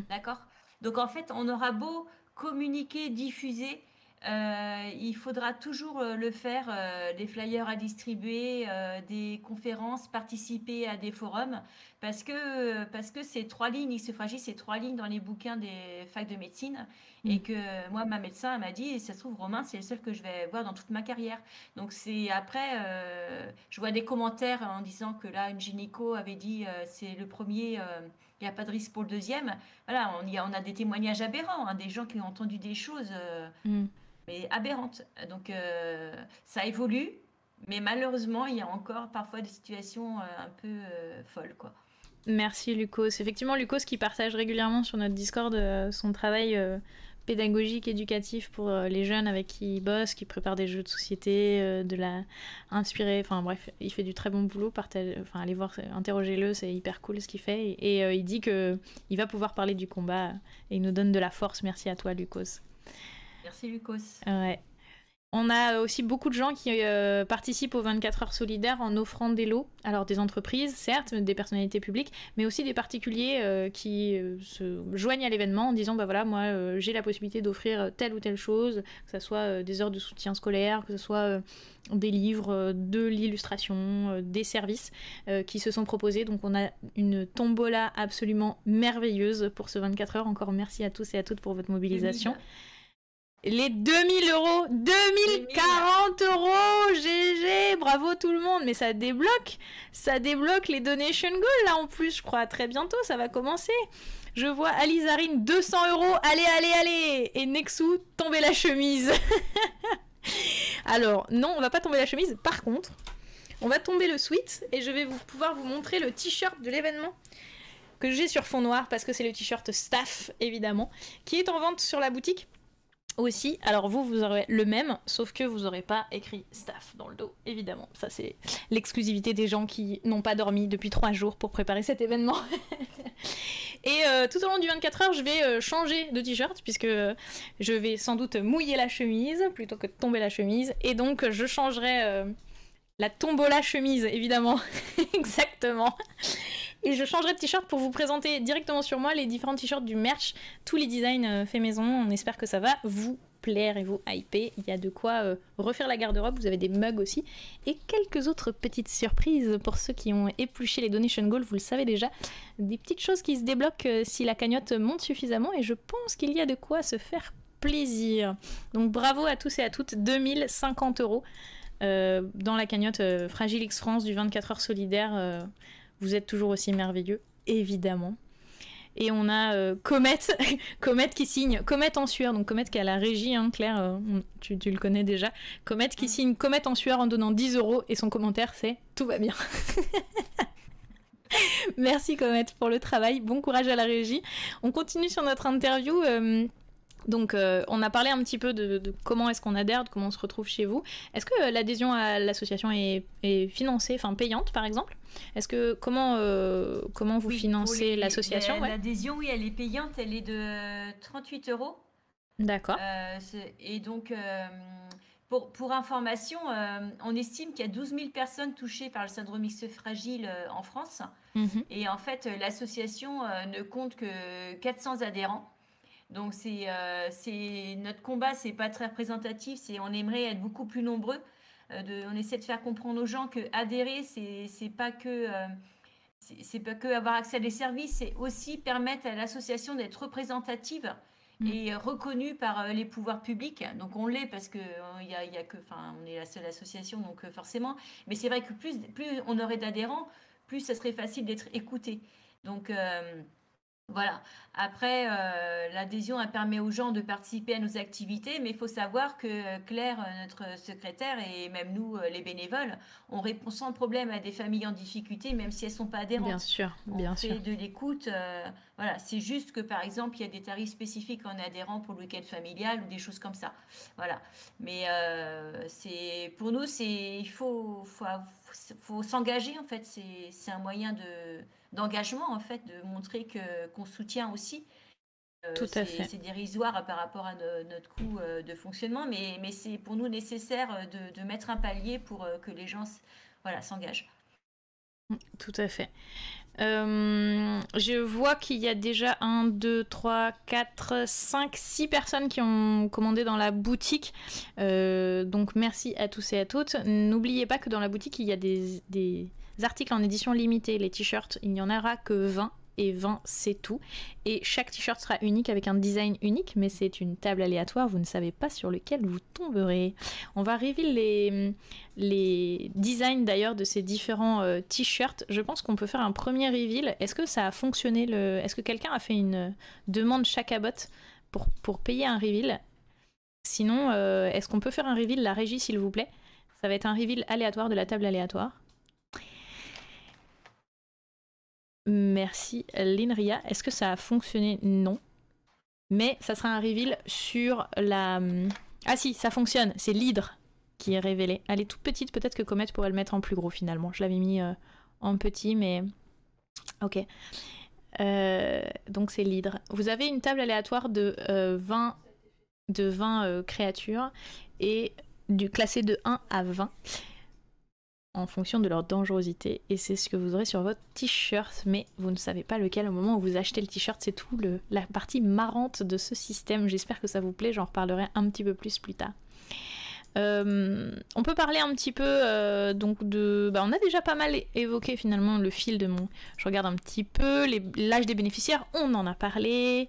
D'accord? Donc, en fait, on aura beau communiquer, diffuser, il faudra toujours le faire, des flyers à distribuer, des conférences, participer à des forums, parce que ces 3 lignes X fragile, c'est 3 lignes dans les bouquins des facs de médecine, et que moi, ma médecin m'a dit, ça se trouve, Romain, c'est le seul que je vais voir dans toute ma carrière. Donc c'est après, je vois des commentaires en disant que là, une gynéco avait dit, c'est le premier, il n'y a pas de risque pour le deuxième. Voilà, on a des témoignages aberrants, hein, des gens qui ont entendu des choses mais aberrantes. Donc ça évolue, mais malheureusement, il y a encore parfois des situations un peu folles, quoi. Merci Lucas. Effectivement, Lucas qui partage régulièrement sur notre Discord son travail pédagogique, éducatif pour les jeunes avec qui il bosse, qui prépare des jeux de société, de la inspirer. Enfin bref, il fait du très bon boulot. Allez voir, interrogez-le, c'est hyper cool ce qu'il fait. Et il dit qu'il va pouvoir parler du combat et il nous donne de la force. Merci à toi, Lucas. Merci, Lucas. Ouais. On a aussi beaucoup de gens qui participent aux 24 heures solidaires en offrant des lots. Alors des entreprises, certes, des personnalités publiques, mais aussi des particuliers qui se joignent à l'événement en disant, bah voilà, moi j'ai la possibilité d'offrir telle ou telle chose, que ce soit des heures de soutien scolaire, que ce soit des livres, de l'illustration, des services qui se sont proposés. Donc on a une tombola absolument merveilleuse pour ce 24 heures. Encore merci à tous et à toutes pour votre mobilisation. Les 2000 €, 2040 €, GG, bravo tout le monde, mais ça débloque les donation goals là en plus, je crois, très bientôt, ça va commencer. Je vois Alizarine, 200 €, allez, et Nexu, tomber la chemise. Alors, non, on va pas tomber la chemise, par contre, on va tomber le sweat, et je vais pouvoir vous montrer le t-shirt de l'événement que j'ai sur fond noir, parce que c'est le t-shirt staff, évidemment, qui est en vente sur la boutique. Aussi, alors vous aurez le même, sauf que vous n'aurez pas écrit staff dans le dos, évidemment. Ça, c'est l'exclusivité des gens qui n'ont pas dormi depuis 3 jours pour préparer cet événement. Et tout au long du 24 heures, je vais changer de t-shirt, puisque je vais sans doute mouiller la chemise plutôt que de tomber la chemise. Et donc, je changerai la tombola chemise, évidemment. Exactement. Et je changerai de t-shirt pour vous présenter directement sur moi les différents t-shirts du merch, tous les designs faits maison. On espère que ça va vous plaire et vous hyper. Il y a de quoi refaire la garde-robe, vous avez des mugs aussi. Et quelques autres petites surprises pour ceux qui ont épluché les donation goals, vous le savez déjà. Des petites choses qui se débloquent si la cagnotte monte suffisamment, et je pense qu'il y a de quoi se faire plaisir. Donc bravo à tous et à toutes, 2050 € dans la cagnotte Fragile X France du 24 heures solidaire. Vous êtes toujours aussi merveilleux, évidemment. Et on a Comet qui signe, Comet en sueur, donc Comet qui est à la régie, hein, Claire, tu le connais déjà. Comet qui signe Comet en sueur en donnant 10 €, et son commentaire c'est « Tout va bien ». Merci Comet pour le travail, bon courage à la régie. On continue sur notre interview. Donc on a parlé un petit peu de comment est-ce qu'on adhère, de comment on se retrouve chez vous. Est-ce que l'adhésion à l'association est financée, enfin payante par exemple? Est-ce que comment vous financez l'association? L'adhésion, oui, elle est payante, elle est de 38 €. D'accord. Et donc pour information, on estime qu'il y a 12 000 personnes touchées par le syndrome X fragile en France. Et en fait, l'association ne compte que 400 adhérents. Donc c'est notre combat, c'est pas très représentatif, on aimerait être beaucoup plus nombreux. On essaie de faire comprendre aux gens que adhérer, c'est pas que c'est pas que avoir accès à des services, c'est aussi permettre à l'association d'être représentative et reconnue par les pouvoirs publics. Donc on l'est parce que il y a que, enfin, on est la seule association, donc forcément. Mais c'est vrai que plus on aurait d'adhérents, plus ça serait facile d'être écouté. Donc voilà. Après, l'adhésion, elle permet aux gens de participer à nos activités, mais il faut savoir que Claire, notre secrétaire, et même nous, les bénévoles, on répond sans problème à des familles en difficulté, même si elles ne sont pas Bien adhérentes. sûr, On bien fait sûr. de l'écoute. Voilà, c'est juste que, par exemple, il y a des tarifs spécifiques en adhérent pour le week-end familial ou des choses comme ça. Voilà. Mais pour nous, faut s'engager, en fait. C'est un moyen d'engagement, en fait, de montrer qu'on soutient aussi. Tout à fait. C'est dérisoire par rapport à notre coût de fonctionnement, mais c'est pour nous nécessaire de mettre un palier pour que les gens voilà, s'engagent. Tout à fait. Je vois qu'il y a déjà 1, 2, 3, 4, 5, 6 personnes qui ont commandé dans la boutique. Donc merci à tous et à toutes. N'oubliez pas que dans la boutique, il y a des articles en édition limitée. Les t-shirts, il n'y en aura que 20. Et 20, c'est tout. Et chaque t-shirt sera unique avec un design unique, mais c'est une table aléatoire, vous ne savez pas sur lequel vous tomberez. On va reveal les designs d'ailleurs de ces différents t-shirts. Je pense qu'on peut faire un premier reveal. Est-ce que ça a fonctionné Est-ce que quelqu'un a fait une demande Chacabot pour payer un reveal? Sinon, est-ce qu'on peut faire un reveal, la régie, s'il vous plaît? Ça va être un reveal aléatoire de la table aléatoire. Merci Linria. Est-ce que ça a fonctionné? Non. Mais ça sera un reveal sur la... Ah si, ça fonctionne. C'est l'hydre qui est révélée. Elle est toute petite. Peut-être que Comet pourrait le mettre en plus gros finalement. Je l'avais mis en petit, mais... Ok. Donc c'est l'hydre. Vous avez une table aléatoire de 20 créatures et classées de 1 à 20. En fonction de leur dangerosité, et c'est ce que vous aurez sur votre t-shirt, mais vous ne savez pas lequel au moment où vous achetez le t-shirt. C'est tout la partie marrante de ce système. J'espère que ça vous plaît, j'en reparlerai un petit peu plus tard. On peut parler un petit peu donc on a déjà pas mal évoqué finalement le fil de mon... Je regarde un petit peu l'âge des bénéficiaires, on en a parlé.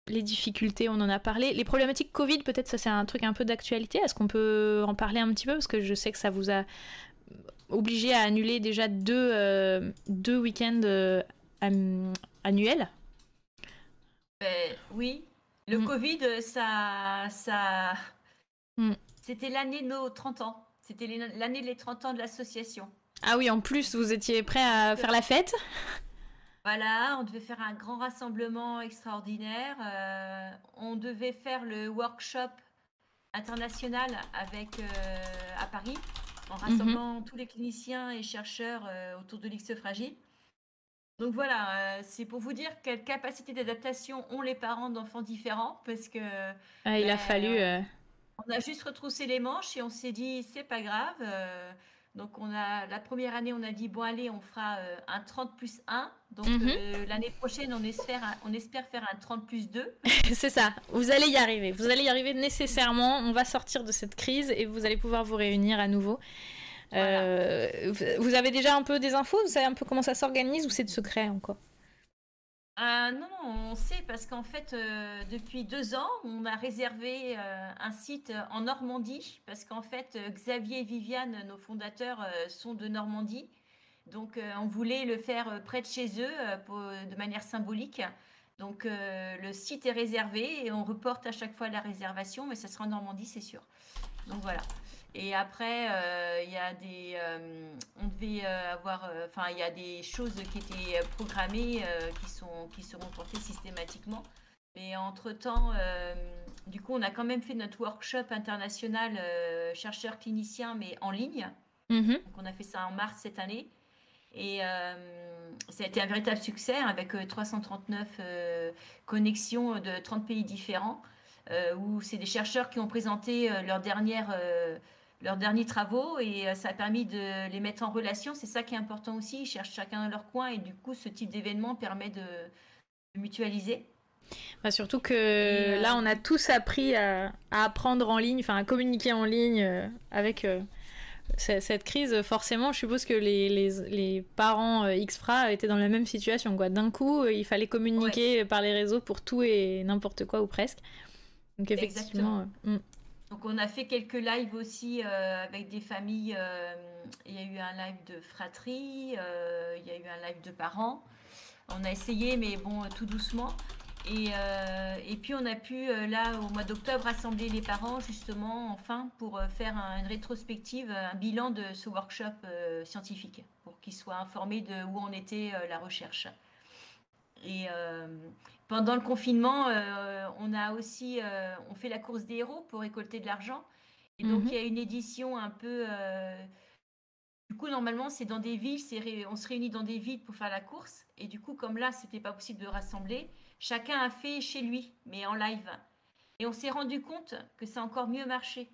Les difficultés, on en a parlé. Les problématiques Covid, peut-être ça c'est un truc un peu d'actualité. Est-ce qu'on peut en parler un petit peu? Parce que je sais que ça vous a obligé à annuler déjà deux week-ends annuels. Oui, le Covid, ça... C'était l'année de nos 30 ans. C'était l'année des 30 ans de l'association. Ah oui, en plus, vous étiez prêt à faire la fête? Voilà, on devait faire un grand rassemblement extraordinaire. On devait faire le workshop international à Paris, en rassemblant tous les cliniciens et chercheurs autour de l'X fragile. Donc voilà, c'est pour vous dire quelle capacité d'adaptation ont les parents d'enfants différents, parce que il a fallu... On a juste retroussé les manches et on s'est dit, c'est pas grave. Donc la première année, on a dit, bon allez, on fera un 30 plus 1. Donc l'année prochaine, on espère faire un 30 plus 2. C'est ça, vous allez y arriver. Vous allez y arriver nécessairement. On va sortir de cette crise et vous allez pouvoir vous réunir à nouveau. Voilà. Vous avez déjà un peu des infos? Vous savez un peu comment ça s'organise ou c'est de secret encore? Non, on sait parce qu'en fait, depuis 2 ans, on a réservé un site en Normandie parce qu'en fait, Xavier et Viviane, nos fondateurs, sont de Normandie. Donc, on voulait le faire près de chez eux de manière symbolique. Donc, le site est réservé et on reporte à chaque fois la réservation, mais ça sera en Normandie, c'est sûr. Donc, voilà. Et après, il y a on devait avoir, il y a des choses qui étaient programmées qui seront portées systématiquement. Mais entre-temps, du coup, on a quand même fait notre workshop international chercheurs cliniciens, mais en ligne. Donc, on a fait ça en mars cette année. Et ça a été un véritable succès avec 339 connexions de 30 pays différents, où c'est des chercheurs qui ont présenté leurs derniers travaux et ça a permis de les mettre en relation. C'est ça qui est important aussi. Ils cherchent chacun dans leur coin et du coup, ce type d'événement permet de mutualiser. Bah, surtout Et que là, on a tous appris à apprendre en ligne, enfin à communiquer en ligne avec cette crise. Forcément, je suppose que les parents Xfra étaient dans la même situation, quoi. D'un coup, il fallait ouais, communiquer par les réseaux pour tout et n'importe quoi ou presque. Donc exactement. effectivement, Donc on a fait quelques lives aussi avec des familles. Il y a eu un live de fratrie, il y a eu un live de parents. On a essayé, mais bon, tout doucement. Et puis on a pu, là, au mois d'octobre, rassembler les parents, justement, enfin, pour faire une rétrospective, un bilan de ce workshop scientifique, pour qu'ils soient informés de où en était la recherche. Et pendant le confinement, on a aussi, on fait la course des héros pour récolter de l'argent. Et donc, mhm. il y a une édition un peu. Du coup, normalement, c'est dans des villes, on se réunit dans des villes pour faire la course. Et du coup, comme là, c'était pas possible de rassembler, chacun a fait chez lui, mais en live. Et on s'est rendu compte que ça a encore mieux marché.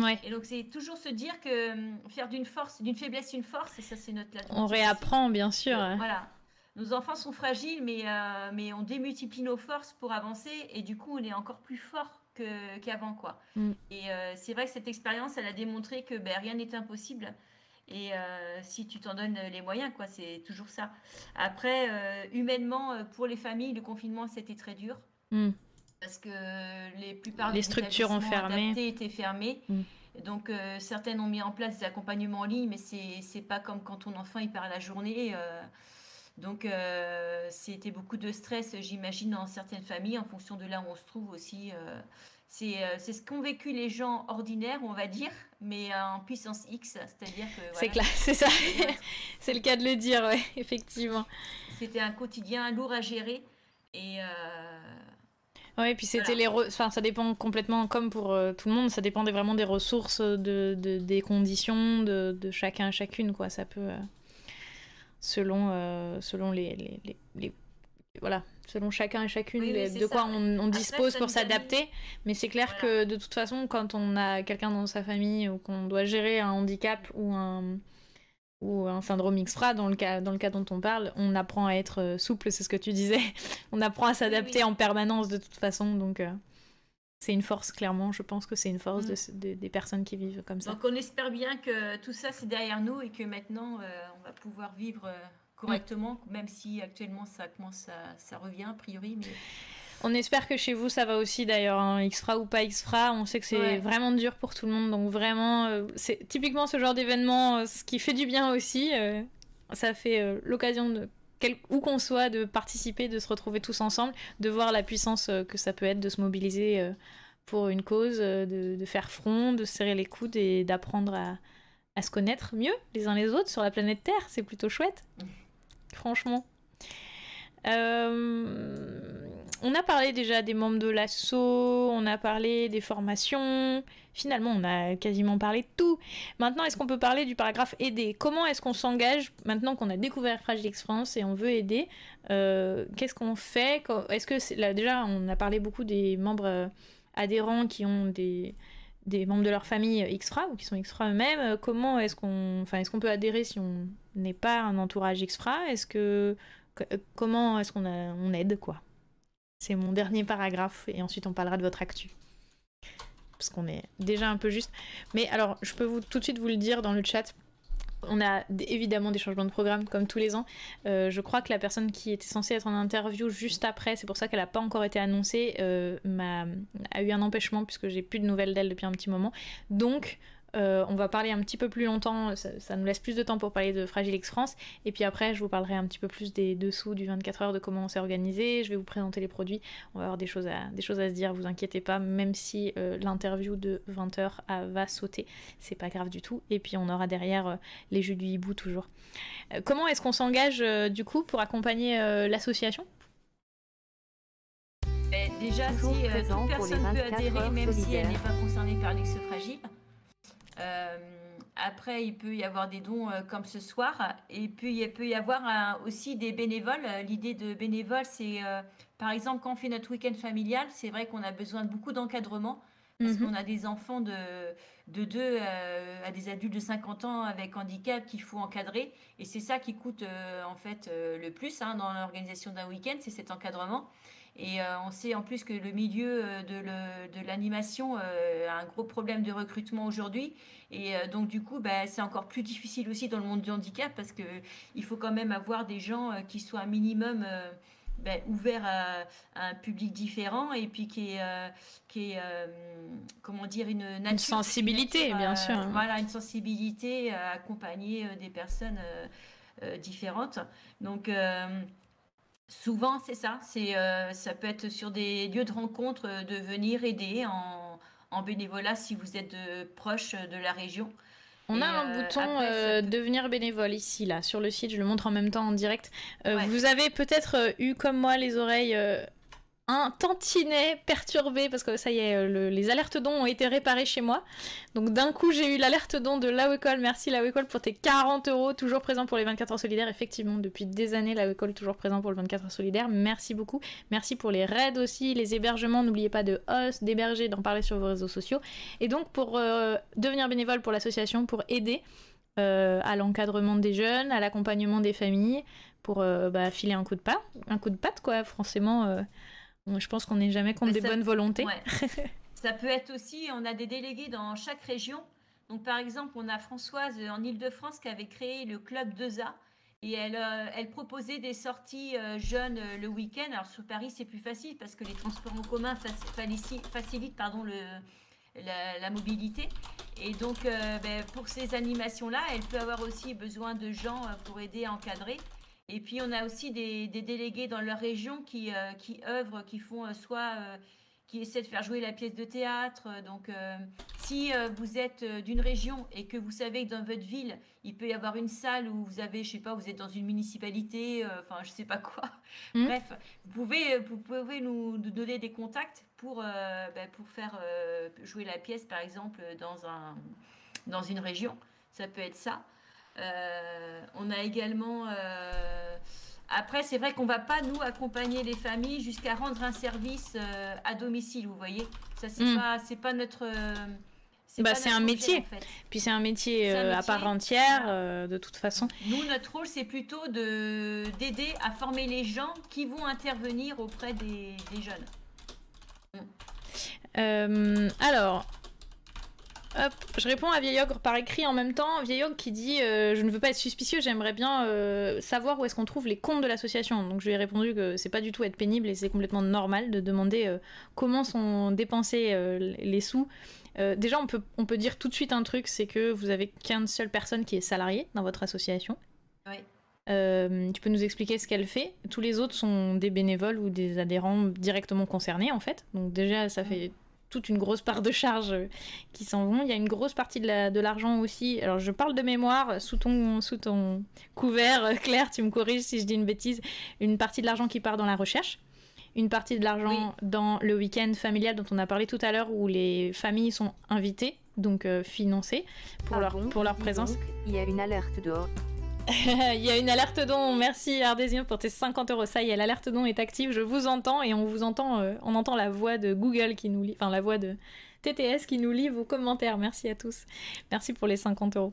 Ouais, Et donc, c'est toujours se dire que faire d'une force, d'une faiblesse une force, et ça, c'est notre on leitmotiv aussi. réapprend bien sûr. Voilà, nos enfants sont fragiles, mais on démultiplie nos forces pour avancer, et du coup, on est encore plus fort qu'avant, quoi. Mm. Et c'est vrai que cette expérience, elle a démontré que ben, rien n'est impossible. Et si tu t'en donnes les moyens, quoi, c'est toujours ça. Après, humainement, pour les familles, le confinement, c'était très dur Mm. parce que les plupart Les des structures ont établissements fermé. adaptés étaient fermés. Mm. Donc, certaines ont mis en place des accompagnements en ligne, mais c'est pas comme quand ton enfant il part à la journée. Donc, c'était beaucoup de stress, j'imagine, dans certaines familles, en fonction de là où on se trouve aussi. C'est ce qu'ont vécu les gens ordinaires, on va dire, mais en puissance X, c'est-à-dire que C'est voilà, clair, c'est ça. ils vont être. C'est le cas de le dire, ouais, effectivement. C'était un quotidien lourd à gérer. Et Ouais, et puis c'était voilà. enfin, ça dépend complètement, comme pour tout le monde, ça dépendait vraiment des ressources, des conditions de chacun, chacune, quoi. Ça peut, selon voilà, selon chacun et chacune, Oui, oui, c'est de quoi ça. on Après, dispose ça pour nous a mis. s'adapter. Mais c'est clair Voilà. que de toute façon, quand on a quelqu'un dans sa famille ou qu'on doit gérer un handicap ou un syndrome X-FRA, dans le cas dont on parle, on apprend à être souple, c'est ce que tu disais. On apprend à Oui, s'adapter oui. en permanence de toute façon, donc c'est une force, clairement. Je pense que c'est une force Mm. des personnes qui vivent comme ça. Donc, on espère bien que tout ça, c'est derrière nous et que maintenant, on va pouvoir vivre Mm. correctement, même si actuellement, ça commence ça revient a priori. Mais On espère que chez vous ça va aussi d'ailleurs, hein, X-FRA ou pas X-FRA, on sait que c'est ouais, vraiment dur pour tout le monde, donc vraiment, c'est typiquement ce genre d'événement, ce qui fait du bien aussi, ça fait l'occasion où qu'on soit, de participer, de se retrouver tous ensemble, de voir la puissance que ça peut être, de se mobiliser pour une cause, de faire front, de se serrer les coudes et d'apprendre à se connaître mieux les uns les autres sur la planète Terre, c'est plutôt chouette, franchement. On a parlé déjà des membres de l'asso, on a parlé des formations. Finalement, on a quasiment parlé de tout. Maintenant, est-ce qu'on peut parler du paragraphe aider? Comment est-ce qu'on s'engage maintenant qu'on a découvert Fragilix France et on veut aider? Qu'est-ce qu'on fait? Est-ce que là, déjà, on a parlé beaucoup des membres adhérents qui ont des membres de leur famille Xfra ou qui sont Xfra eux-mêmes. Comment est-ce qu'on peut adhérer si on n'est pas un entourage Xfra? Comment est-ce qu'on aide, quoi? C'est mon dernier paragraphe et ensuite on parlera de votre actu. Parce qu'on est déjà un peu juste. Mais alors, je peux tout de suite vous le dire dans le chat. On a évidemment des changements de programme comme tous les ans. Je crois que la personne qui était censée être en interview juste après, c'est pour ça qu'elle n'a pas encore été annoncée, a eu un empêchement puisque j'ai plus de nouvelles d'elle depuis un petit moment. Donc on va parler un petit peu plus longtemps, ça nous laisse plus de temps pour parler de Fragile X France. Et puis après, je vous parlerai un petit peu plus des dessous du 24 heures, de comment on s'est organisé. Je vais vous présenter les produits. On va avoir des choses à se dire, vous inquiétez pas, même si l'interview de 20h va sauter. C'est pas grave du tout. Et puis on aura derrière les jeux du hibou toujours. Comment est-ce qu'on s'engage du coup pour accompagner l'association? déjà, Toujours si présent toute pour les personne peut 24 adhérer, heures même si elle solidaires. n'est pas concernée par l'ex fragile. Après, il peut y avoir des dons comme ce soir. Et puis, il peut y avoir aussi des bénévoles. L'idée de bénévoles, c'est par exemple quand on fait notre week-end familial, c'est vrai qu'on a besoin de beaucoup d'encadrement Parce Mhm. qu'on a des enfants de 2 à des adultes de 50 ans avec handicap qu'il faut encadrer. Et c'est ça qui coûte en fait le plus hein, dans l'organisation d'un week-end, c'est cet encadrement. Et on sait en plus que le milieu de l'animation a un gros problème de recrutement aujourd'hui. Et donc du coup, bah, c'est encore plus difficile aussi dans le monde du handicap parce que il faut quand même avoir des gens qui soient un minimum ben, ouverts à un public différent et puis qui est comment dire, une Une nature, une nature sensibilité, bien sûr. voilà, une sensibilité à accompagner des personnes différentes. Donc, souvent, c'est ça. Ça peut être sur des lieux de rencontre de venir aider en bénévolat si vous êtes proche de la région. On a Et un bouton après, ça peut. devenir bénévole ici, là, sur le site. Je le montre en même temps en direct. Ouais. Vous avez peut-être eu, comme moi, les oreilles un tantinet perturbé parce que ça y est, les alertes dons ont été réparées chez moi. Donc d'un coup, j'ai eu l'alerte don de Lawecol. Merci Lawecol pour tes 40 euros, toujours présent pour les 24 heures solidaires. Effectivement, depuis des années, Lawecol toujours présent pour le 24 heures solidaire. Merci beaucoup. Merci pour les raids aussi, les hébergements. N'oubliez pas de host, d'héberger, d'en parler sur vos réseaux sociaux. Et donc pour devenir bénévole pour l'association, pour aider à l'encadrement des jeunes, à l'accompagnement des familles, pour filer un coup de patte, quoi. Forcément, je pense qu'on n'est jamais contre des bonnes volontés. Ouais. Ça peut être aussi, on a des délégués dans chaque région. Donc par exemple, on a Françoise en Île-de-France qui avait créé le club 2A et elle proposait des sorties jeunes le week-end. Alors sur Paris, c'est plus facile parce que les transports en commun facilitent la mobilité. Et donc pour ces animations-là, elle peut avoir aussi besoin de gens pour aider à encadrer. Et puis on a aussi des délégués dans leur région qui œuvrent, qui font qui essaient de faire jouer la pièce de théâtre. Donc si vous êtes d'une région et que vous savez que dans votre ville, il peut y avoir une salle où vous avez, je sais pas, vous êtes dans une municipalité, enfin je sais pas quoi. Bref, vous pouvez nous donner des contacts pour faire jouer la pièce par exemple dans une région. Ça peut être ça. On a également. Après, c'est vrai qu'on va pas nous accompagner les familles jusqu'à rendre un service à domicile. Vous voyez, ça c'est pas notre. C'est un métier. En fait. Puis c'est un métier à part entière, de toute façon. Nous, notre rôle, c'est plutôt d'aider à former les gens qui vont intervenir auprès des jeunes. Alors. Hop, je réponds à Vieil Ogre par écrit en même temps. Vieil Ogre qui dit je ne veux pas être suspicieux, j'aimerais bien savoir où est-ce qu'on trouve les comptes de l'association. Donc je lui ai répondu que c'est pas du tout être pénible et c'est complètement normal de demander comment sont dépensés les sous. Déjà, on peut dire tout de suite un truc, c'est que vous avez qu'une seule personne qui est salariée dans votre association. Oui. Tu peux nous expliquer ce qu'elle fait? Tous les autres sont des bénévoles ou des adhérents directement concernés en fait. Donc déjà, ça fait toute une grosse part de charges qui s'en vont. Il y a une grosse partie de l'argent aussi. Alors je parle de mémoire, sous ton couvert, Claire, tu me corriges si je dis une bêtise. Une partie de l'argent qui part dans la recherche. Une partie de l'argent dans le week-end familial dont on a parlé tout à l'heure où les familles sont invitées, donc financées pour leur présence. Donc, il y a une alerte dehors. Il y a une alerte don, merci Ardésien pour tes 50 euros. Ça y est, l'alerte don est active, je vous entends et on vous entend, on entend la voix de Google qui nous lit, enfin la voix de TTS qui nous lit vos commentaires. Merci à tous, merci pour les 50 euros.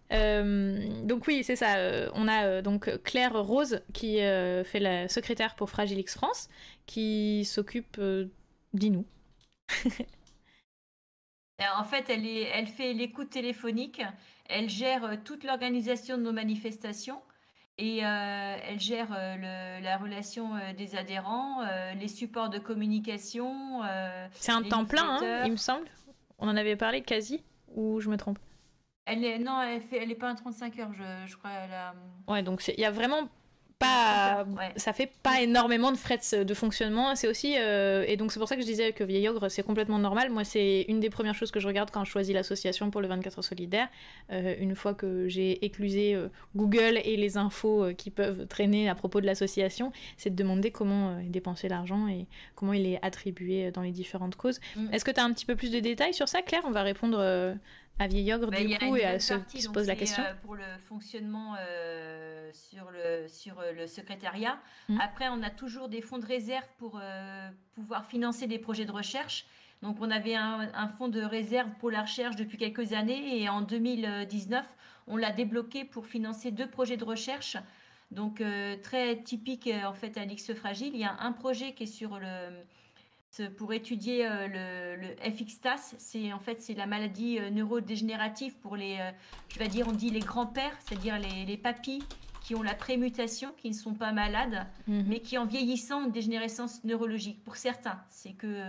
Donc oui, c'est ça, on a donc Claire Rose qui fait la secrétaire pour Fragilix France, qui s'occupe dis-nous. En fait, elle fait l'écoute téléphonique, elle gère toute l'organisation de nos manifestations et elle gère la relation des adhérents, les supports de communication. C'est un temps plein, hein, il me semble. On en avait parlé quasi, ou je me trompe? Elle est pas à 35 heures, je crois. Ouais, donc il y a vraiment pas, ça fait pas énormément de frais de fonctionnement. C'est aussi et donc c'est pour ça que je disais que Vieil Ogre c'est complètement normal. Moi c'est une des premières choses que je regarde quand je choisis l'association pour le 24 heures solidaire. Une fois que j'ai éclusé Google et les infos qui peuvent traîner à propos de l'association, c'est de demander comment est dépensé l'argent et comment il est attribué dans les différentes causes. Est-ce que tu as un petit peu plus de détails sur ça, Claire? On va répondre à Vieil Ogre du coup et à ceux qui se posent la question. Pour le fonctionnement sur le secrétariat. Après, on a toujours des fonds de réserve pour pouvoir financer des projets de recherche. Donc on avait un fonds de réserve pour la recherche depuis quelques années et en 2019, on l'a débloqué pour financer 2 projets de recherche. Donc très typique en fait à l'X fragile. Il y a un projet qui est sur pour étudier le FXTAS. C'est en fait c'est la maladie neurodégénérative pour je vais dire on dit les grands-pères, c'est-à-dire les papys qui ont la prémutation, qui ne sont pas malades, mais qui en vieillissant ont une dégénérescence neurologique. Pour certains, c'est que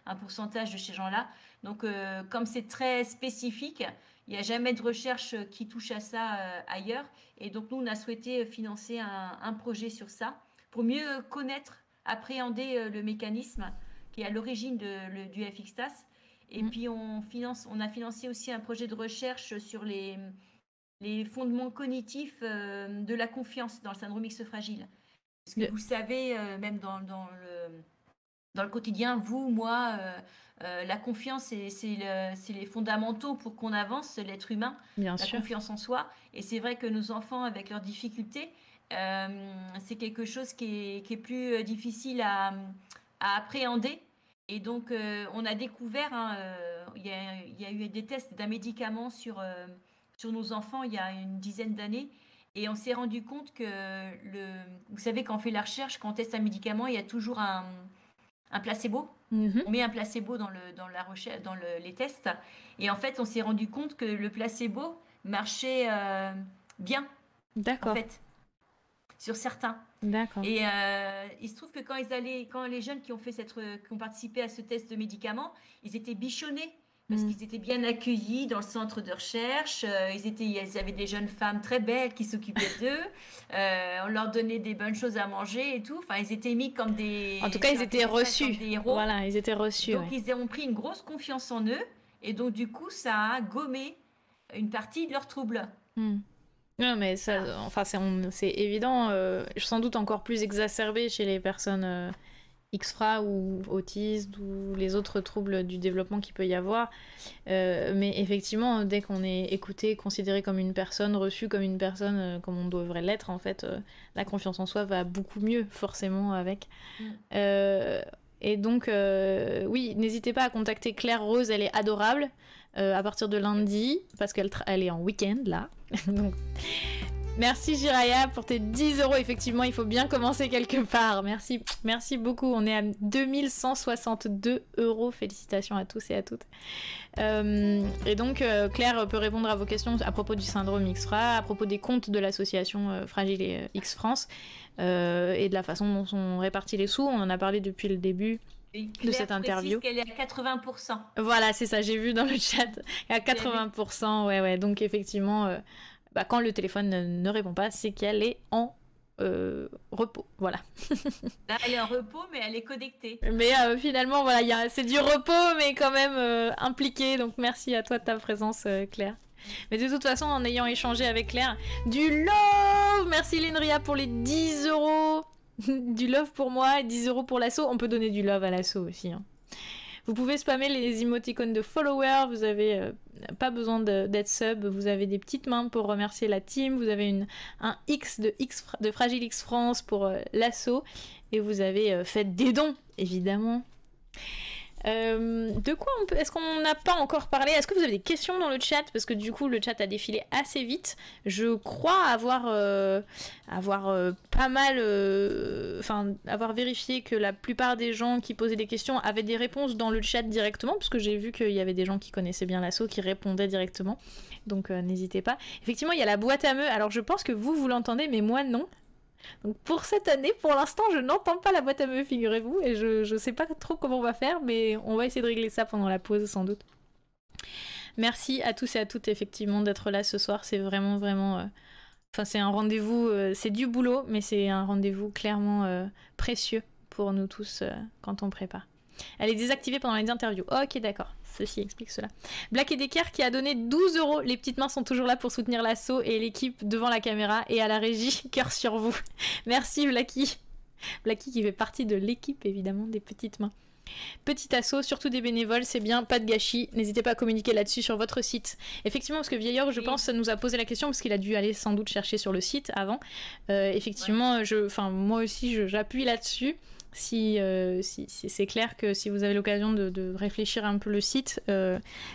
un pourcentage de ces gens-là. Donc, comme c'est très spécifique, il n'y a jamais de recherche qui touche à ça ailleurs. Et donc, nous, on a souhaité financer un projet sur ça pour mieux connaître, appréhender le mécanisme qui est à l'origine du FXTAS. Et puis, on a financé aussi un projet de recherche sur les fondements cognitifs de la confiance dans le syndrome X fragile. Parce que vous savez, même dans le quotidien, vous, moi, la confiance, c'est les fondamentaux pour qu'on avance, l'être humain, Bien la sûr. confiance en soi. Et c'est vrai que nos enfants, avec leurs difficultés, c'est quelque chose qui est plus difficile à appréhender. Et donc, on a découvert, il y a eu des tests d'un médicament sur nos enfants il y a une dizaine d'années. Et on s'est rendu compte que, vous savez, quand on fait la recherche, quand on teste un médicament, il y a toujours un placebo. On met un placebo dans la recherche, dans les tests. Et en fait, on s'est rendu compte que le placebo marchait bien. D'accord. En fait, sur certains. D'accord. Et il se trouve que quand les jeunes qui ont participé à ce test de médicaments, ils étaient bichonnés. Parce qu'ils étaient bien accueillis dans le centre de recherche. Ils avaient des jeunes femmes très belles qui s'occupaient d'eux. On leur donnait des bonnes choses à manger et tout. Enfin, ils étaient mis comme des... En tout cas, ils étaient reçus. Des héros. Voilà, ils étaient reçus. Donc, ils ont pris une grosse confiance en eux. Et donc, du coup, ça a gommé une partie de leurs troubles. Non, mais ça, enfin, c'est évident. Sans doute encore plus exacerbé chez les personnes... X-FRA ou autisme ou les autres troubles du développement qu'il peut y avoir. Mais effectivement, dès qu'on est écouté, considéré comme une personne, reçu comme une personne, comme on devrait l'être, en fait, la confiance en soi va beaucoup mieux, forcément, avec. Et donc, oui, n'hésitez pas à contacter Claire Rose, elle est adorable, à partir de lundi, parce qu'elle est en week-end, là. Donc... Merci Jiraya pour tes 10 €. Effectivement, il faut bien commencer quelque part. Merci beaucoup. On est à 2162 €. Félicitations à tous et à toutes. Et donc, Claire peut répondre à vos questions à propos du syndrome X-FRA, à propos des comptes de l'association Fragile et X-France, et de la façon dont sont répartis les sous. On en a parlé depuis le début de cette interview. Qu'elle est à 80%. Voilà, c'est ça, j'ai vu dans le chat. À 80%, ouais. Donc, effectivement... quand le téléphone ne répond pas, c'est qu'elle est en repos, voilà. Là, elle est en repos, mais elle est connectée. Mais finalement, voilà, c'est du repos, mais quand même impliqué. Donc merci à toi de ta présence, Claire. Mais de toute façon, en ayant échangé avec Claire, du love. Merci Lindria pour les 10 €. Du love pour moi et 10 € pour l'asso. On peut donner du love à l'asso aussi, hein. Vous pouvez spammer les émoticônes de followers, vous avez pas besoin d'être sub, vous avez des petites mains pour remercier la team, vous avez un X de Fragile X France pour l'assaut, et vous avez fait des dons, évidemment. De quoi est-ce qu'on n'a pas encore parlé? Est-ce que vous avez des questions dans le chat? Parce que du coup le chat a défilé assez vite. Je crois avoir pas mal avoir vérifié que la plupart des gens qui posaient des questions avaient des réponses dans le chat directement, parce que j'ai vu qu'il y avait des gens qui connaissaient bien l'assaut qui répondaient directement, donc n'hésitez pas. Effectivement, il y a la boîte à meux. Alors je pense que vous l'entendez, mais moi non. Donc pour cette année, pour l'instant, je n'entends pas la boîte à meux, figurez-vous, et je sais pas trop comment on va faire, mais on va essayer de régler ça pendant la pause, sans doute. Merci à tous et à toutes, effectivement, d'être là ce soir. C'est vraiment, c'est un rendez-vous, c'est du boulot, mais c'est un rendez-vous clairement précieux pour nous tous quand on prépare. Elle est désactivée pendant les interviews. Ok, d'accord. Ceci explique cela. Black et Decker qui a donné 12 €. Les petites mains sont toujours là pour soutenir l'assaut et l'équipe devant la caméra et à la régie. Cœur sur vous. Merci Blacky. Blacky qui fait partie de l'équipe évidemment des petites mains. Petit assaut, surtout des bénévoles, c'est bien, pas de gâchis. N'hésitez pas à communiquer là-dessus sur votre site. Effectivement, parce que Vieilleur, je pense, nous a posé la question parce qu'il a dû aller sans doute chercher sur le site avant. Effectivement, moi aussi, j'appuie là-dessus. Si c'est clair que si vous avez l'occasion de réfléchir un peu le site,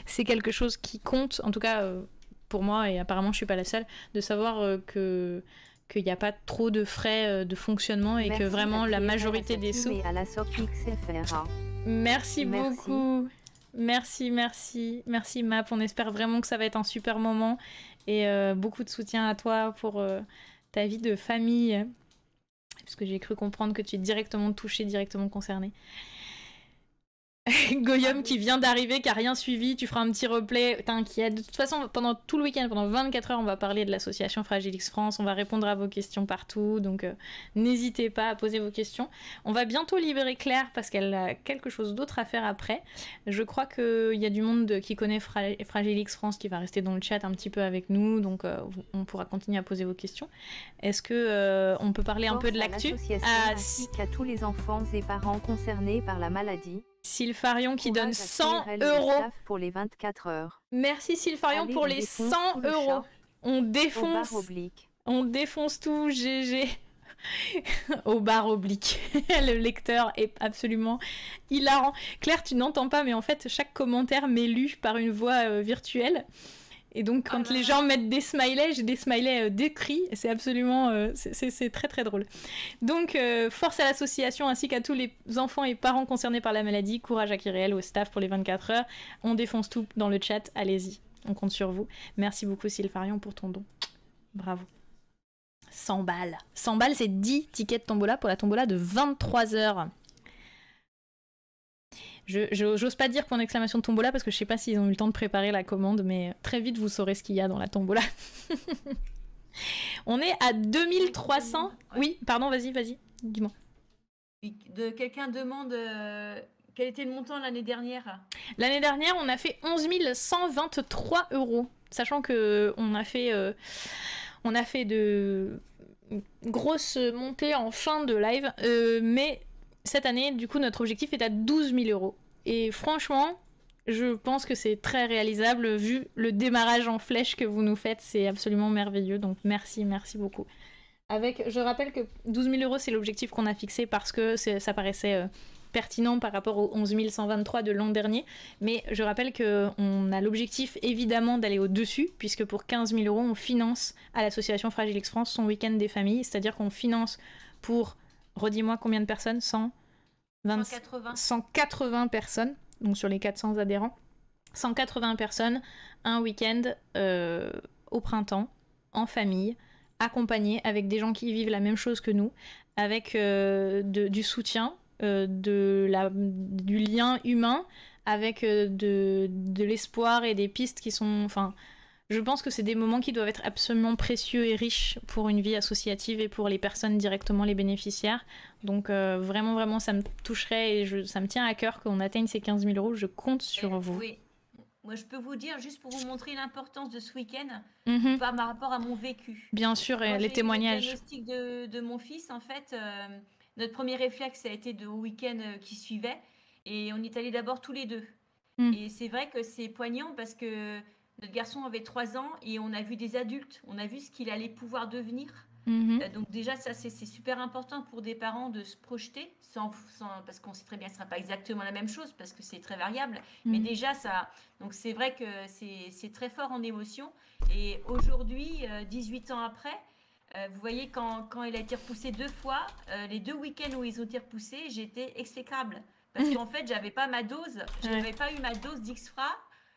c'est quelque chose qui compte, en tout cas pour moi, et apparemment je suis pas la seule, de savoir qu'il n'y a pas trop de frais de fonctionnement et que vraiment la majorité des sous... Merci beaucoup. Merci Map, on espère vraiment que ça va être un super moment et beaucoup de soutien à toi pour ta vie de famille, puisque j'ai cru comprendre que tu es directement touchée, directement concernée. Goyum qui vient d'arriver, qui a rien suivi, tu feras un petit replay, t'inquiète. De toute façon, pendant tout le week-end, pendant 24 heures, on va parler de l'association Fragilix France, on va répondre à vos questions partout, donc n'hésitez pas à poser vos questions. On va bientôt libérer Claire parce qu'elle a quelque chose d'autre à faire après. Je crois qu'il y a du monde qui connaît Fragilix France qui va rester dans le chat un petit peu avec nous, donc on pourra continuer à poser vos questions. Est-ce que on peut parler un peu de l'actu ainsi qu'à tous les enfants et parents concernés par la maladie. Sylpharion qui donne 100 € pour les 24 heures. Merci Sylpharion pour les 100 €. On défonce tout, GG. Au bar oblique. Le lecteur est absolument hilarant. Claire, tu n'entends pas, mais en fait, chaque commentaire m'est lu par une voix virtuelle. Et donc, quand les gens mettent des smileys, j'ai des smileys décrits. C'est absolument... c'est très très drôle. Donc, force à l'association ainsi qu'à tous les enfants et parents concernés par la maladie. Courage à Kyriel, au staff pour les 24 heures. On défonce tout dans le chat. Allez-y, on compte sur vous. Merci beaucoup Sylpharion pour ton don. Bravo. 100 balles. 100 balles, c'est 10 tickets de tombola pour la tombola de 23 heures. J'ose pas dire point d'exclamation de tombola parce que je sais pas s'ils ont eu le temps de préparer la commande, mais très vite vous saurez ce qu'il y a dans la tombola. On est à 2300. Oui, pardon, vas-y, dis-moi. Quelqu'un demande quel était le montant l'année dernière. L'année dernière, on a fait 11 123 €, sachant que on a fait de grosses montées en fin de live, mais cette année, du coup, notre objectif est à 12 000 €. Et franchement, je pense que c'est très réalisable vu le démarrage en flèche que vous nous faites. C'est absolument merveilleux. Donc merci beaucoup. Je rappelle que 12 000 € c'est l'objectif qu'on a fixé parce que ça paraissait pertinent par rapport aux 11 123 de l'an dernier. Mais je rappelle qu'on a l'objectif évidemment d'aller au-dessus, puisque pour 15 000 €, on finance à l'association Fragilix France son week-end des familles. C'est-à-dire qu'on finance pour... Redis-moi combien de personnes? 180 personnes, donc sur les 400 adhérents. 180 personnes, un week-end au printemps, en famille, accompagnés avec des gens qui vivent la même chose que nous, avec du soutien, du lien humain, avec de l'espoir et des pistes qui sont... Enfin, je pense que c'est des moments qui doivent être absolument précieux et riches pour une vie associative et pour les personnes directement les bénéficiaires. Donc vraiment, ça me toucherait et ça me tient à cœur qu'on atteigne ces 15 000 €. Je compte sur vous. Oui. Moi, je peux vous dire, juste pour vous montrer l'importance de ce week-end, par rapport à mon vécu. Bien sûr, et les témoignages. Le diagnostic de mon fils, en fait, notre premier réflexe, ça a été au week-end qui suivait. Et on est allés d'abord tous les deux. Et c'est vrai que c'est poignant parce que... Notre garçon avait 3 ans et on a vu des adultes, on a vu ce qu'il allait pouvoir devenir. Donc déjà, ça c'est super important pour des parents de se projeter, parce qu'on sait très bien que ce ne sera pas exactement la même chose, parce que c'est très variable. Mais déjà, donc c'est vrai que c'est très fort en émotion. Et aujourd'hui, 18 ans après, vous voyez, quand il a été repoussé 2 fois, les 2 week-ends où ils ont été repoussés, j'étais exécrable. Parce qu'en fait, j'avais pas ma dose, j'avais pas eu ma dose d'X-Fra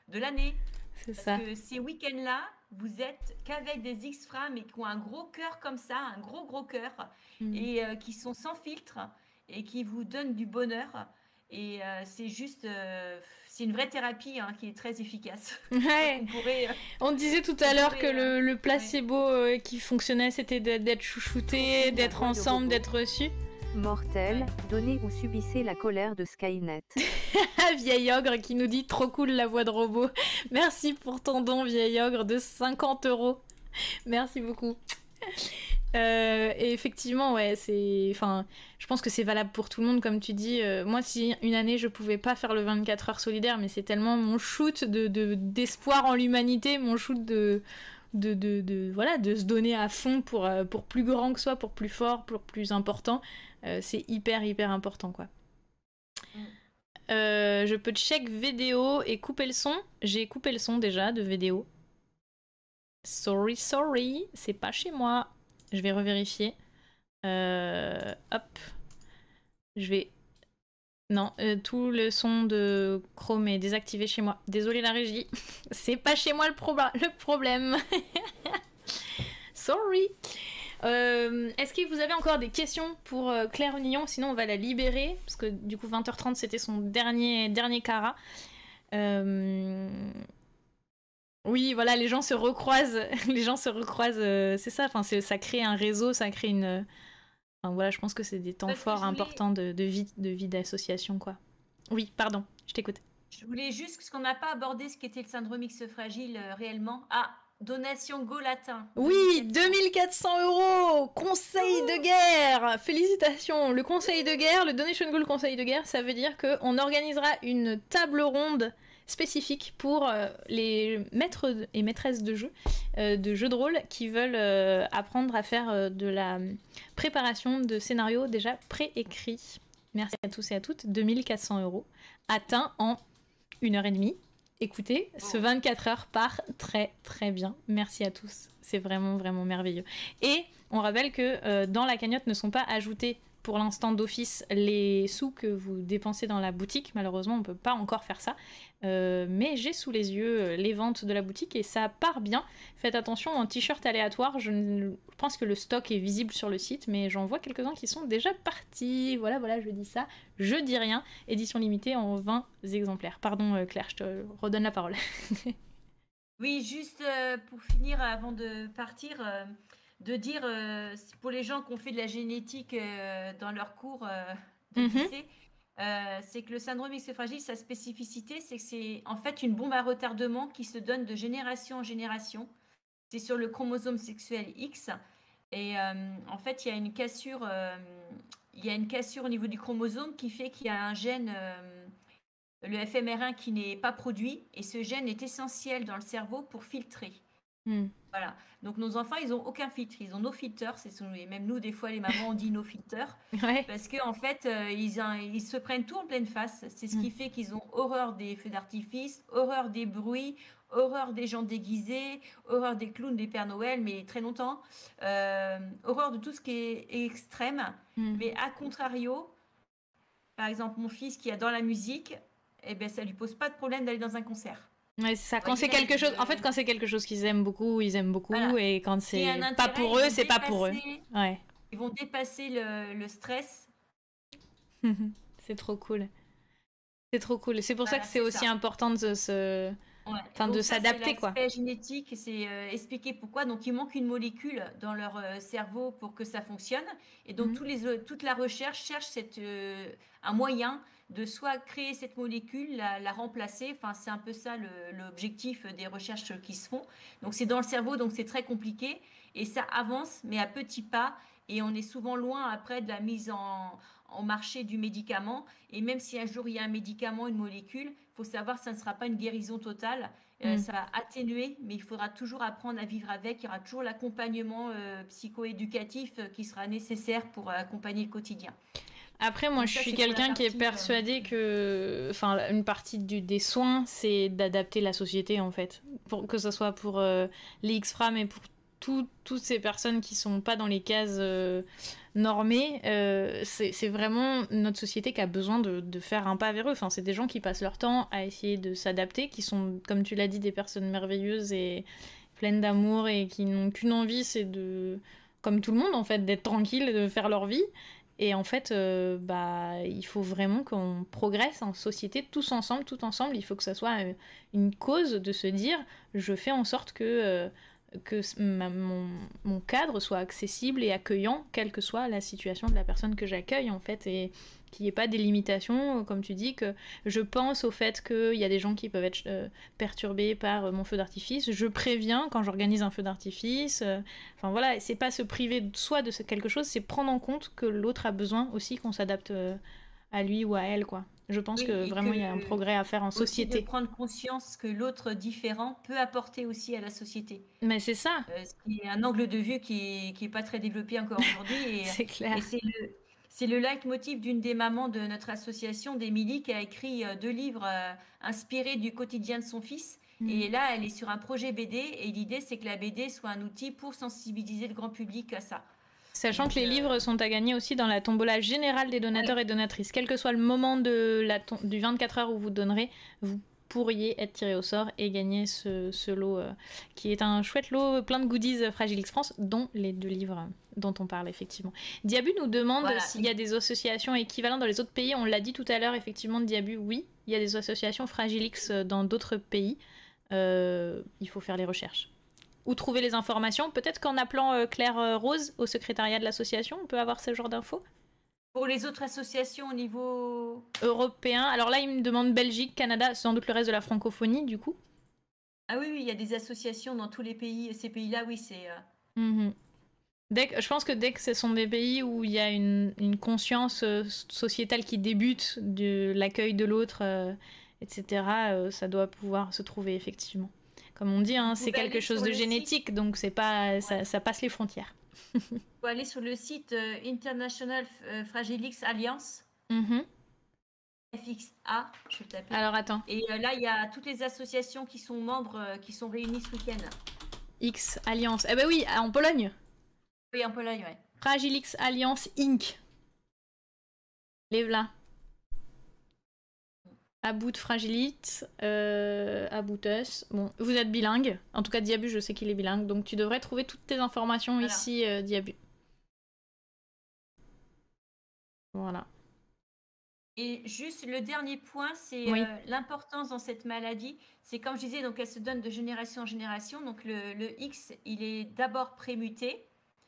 de l'année. Parce que ces week-ends-là, vous êtes qu'avec des X-Fra, mais qui ont un gros cœur comme ça, un gros cœur, et qui sont sans filtre, et qui vous donnent du bonheur. Et c'est juste... c'est une vraie thérapie qui est très efficace. Ouais. On disait tout à l'heure que le placebo qui fonctionnait, c'était d'être chouchouté, d'être ensemble, d'être reçu. Mortel, donnez ou subissez la colère de Skynet. Vieil ogre qui nous dit trop cool la voix de robot. Merci pour ton don, vieil ogre, de 50 €. Merci beaucoup. Et effectivement, ouais, je pense que c'est valable pour tout le monde, comme tu dis. Moi, si une année je pouvais pas faire le 24 heures solidaire, mais c'est tellement mon shoot d'espoir en l'humanité, mon shoot de voilà, de se donner à fond pour plus grand que soi, pour plus fort, pour plus important. C'est hyper, hyper important, quoi. Je peux check vidéo et couper le son. J'ai coupé le son déjà de vidéo. Sorry, c'est pas chez moi. Je vais revérifier. Hop. Je vais... Non, tout le son de Chrome est désactivé chez moi. Désolée la régie. C'est pas chez moi le problème. Sorry. Est-ce que vous avez encore des questions pour Claire Onillon? Sinon on va la libérer. Parce que du coup 20h30 c'était son dernier cara. Oui, voilà, les gens se recroisent. C'est ça, enfin, ça crée un réseau, ça crée une... Enfin, voilà, je pense que c'est des temps forts importants de vie d'association, quoi. Oui, pardon, je t'écoute. Je voulais juste, parce qu'on n'a pas abordé ce qu'était le syndrome X fragile réellement. Ah, donation Go Latin. Oui, 2400 €, conseil de guerre. Félicitations. Le conseil de guerre, le Donation Go, le conseil de guerre, ça veut dire qu'on organisera une table ronde spécifique pour les maîtres et maîtresses de jeu de rôle qui veulent apprendre à faire de la préparation de scénarios déjà préécrits. Merci à tous et à toutes. 2400 € atteint en 1h30. Écoutez, ce 24 heures part très très bien. Merci à tous. C'est vraiment vraiment merveilleux. Et on rappelle que dans la cagnotte ne sont pas ajoutés pour l'instant d'office les sous que vous dépensez dans la boutique. Malheureusement, on ne peut pas encore faire ça. Mais j'ai sous les yeux les ventes de la boutique et ça part bien. Faites attention, en t-shirt aléatoire, je pense que le stock est visible sur le site, mais j'en vois quelques-uns qui sont déjà partis. Voilà, je dis ça. Je dis rien. Édition limitée en 20 exemplaires. Pardon Claire, je te redonne la parole. Oui, juste pour finir, avant de partir... de dire, pour les gens qui ont fait de la génétique dans leur cours de lycée, c'est que le syndrome X fragile, sa spécificité, c'est que c'est en fait une bombe à retardement qui se donne de génération en génération. C'est sur le chromosome sexuel X. Et en fait, il y a une cassure au niveau du chromosome qui fait qu'il y a un gène, le FMR1, qui n'est pas produit. Et ce gène est essentiel dans le cerveau pour filtrer. Voilà. Donc nos enfants, ils n'ont aucun filtre, ils ont nos filters. Et même nous, des fois, les mamans, on dit nos filters. Ouais. Parce qu'en fait, ils se prennent tout en pleine face. C'est ce qui fait qu'ils ont horreur des feux d'artifice, horreur des bruits, horreur des gens déguisés, horreur des clowns, des Pères Noël, mais très longtemps. Horreur de tout ce qui est extrême. Mais à contrario, par exemple, mon fils qui adore la musique, eh ben, ça lui pose pas de problème d'aller dans un concert. Ouais, c'est ça. Quand c'est quelque chose, en fait, quand c'est quelque chose qu'ils aiment beaucoup, ils aiment beaucoup, Voilà. Et quand c'est intérêt, pas pour eux, c'est pas pour eux. Ouais. Ils vont dépasser le stress. C'est trop cool. C'est trop cool. C'est pour ça que c'est aussi important de s'adapter, quoi. L'aspect génétique, c'est expliquer pourquoi. Donc, il manque une molécule dans leur cerveau pour que ça fonctionne. Et donc, toute la recherche cherche un moyen de soit créer cette molécule, la remplacer. Enfin, c'est un peu ça l'objectif des recherches qui se font. Donc, c'est dans le cerveau, donc c'est très compliqué. Et ça avance, mais à petits pas. Et on est souvent loin après de la mise en marché du médicament. Et même si un jour il y a un médicament, une molécule, il faut savoir que ça ne sera pas une guérison totale. Ça va atténuer, mais il faudra toujours apprendre à vivre avec. Il y aura toujours l'accompagnement psychoéducatif qui sera nécessaire pour accompagner le quotidien. Après, moi, je suis quelqu'un qui est persuadé que, enfin, une partie des soins, c'est d'adapter la société, en fait, que ce soit pour les X-FRA, mais pour toutes ces personnes qui sont pas dans les cases normées. C'est vraiment notre société qui a besoin de faire un pas vers eux. Enfin, c'est des gens qui passent leur temps à essayer de s'adapter, qui sont, comme tu l'as dit, des personnes merveilleuses et pleines d'amour et qui n'ont qu'une envie, c'est comme tout le monde, en fait, d'être tranquille, de faire leur vie. Et en fait, il faut vraiment qu'on progresse en société, tous ensemble, tout ensemble. Il faut que ça soit une cause de se dire, je fais en sorte que mon cadre soit accessible et accueillant, quelle que soit la situation de la personne que j'accueille, en fait, et qu'il n'y ait pas des limitations, comme tu dis, que je pense au fait qu'il y a des gens qui peuvent être perturbés par mon feu d'artifice, je préviens quand j'organise un feu d'artifice, enfin voilà, c'est pas se priver de soi de quelque chose, c'est prendre en compte que l'autre a besoin aussi qu'on s'adapte à lui ou à elle, quoi. Je pense Oui, que et vraiment il y a un que progrès à faire en aussi de société. prendre conscience que l'autre différent peut apporter aussi à la société. Mais c'est ça, Ce qui est un angle de vue qui est pas très développé encore aujourd'hui c'est clair. et c'est le leitmotiv d'une des mamans de notre association, d'Émilie, qui a écrit 2 livres inspirés du quotidien de son fils. Et là, elle est sur un projet BD et l'idée, c'est que la BD soit un outil pour sensibiliser le grand public à ça. Sachant Donc, que les livres sont à gagner aussi dans la tombola générale des donateurs et donatrices. Quel que soit le moment du 24 heures où vous donnerez, vous pourriez être tiré au sort et gagner ce lot qui est un chouette lot plein de goodies Fragile X France, dont les 2 livres dont on parle effectivement. Diabu nous demande voilà. s'il y a des associations équivalentes dans les autres pays. On l'a dit tout à l'heure, effectivement, Diabu, oui, il y a des associations Fragile X dans d'autres pays. Il faut faire les recherches. Ou trouver les informations. Peut-être qu'en appelant Claire Rose au secrétariat de l'association, on peut avoir ce genre d'infos. Pour les autres associations au niveau Européen. Alors là, il me demande Belgique, Canada, sans doute le reste de la francophonie, du coup. Ah oui, il y a des associations dans tous les pays. Ces pays-là, oui, c'est... Je pense que dès que ce sont des pays où il y a une conscience sociétale qui débute de l'accueil de l'autre, etc., ça doit pouvoir se trouver effectivement. Comme on dit, hein, c'est quelque chose de génétique, donc c'est pas, ça passe les frontières. Il faut aller sur le site International Fragile X Alliance. FXA, je vais taper. Alors attends. Et là, il y a toutes les associations qui sont membres, qui sont réunies ce week-end. X Alliance. Eh ben oui, en Pologne. Oui, en Pologne, ouais. Fragile X Alliance Inc. Les v'là. About Fragilite, About Us. Bon, vous êtes bilingue. En tout cas, Diabu, je sais qu'il est bilingue. Donc tu devrais trouver toutes tes informations ici, Diabu. Voilà. Et juste le dernier point, c'est l'importance dans cette maladie. C'est comme je disais, donc elle se donne de génération en génération. Donc le X, il est d'abord prémuté.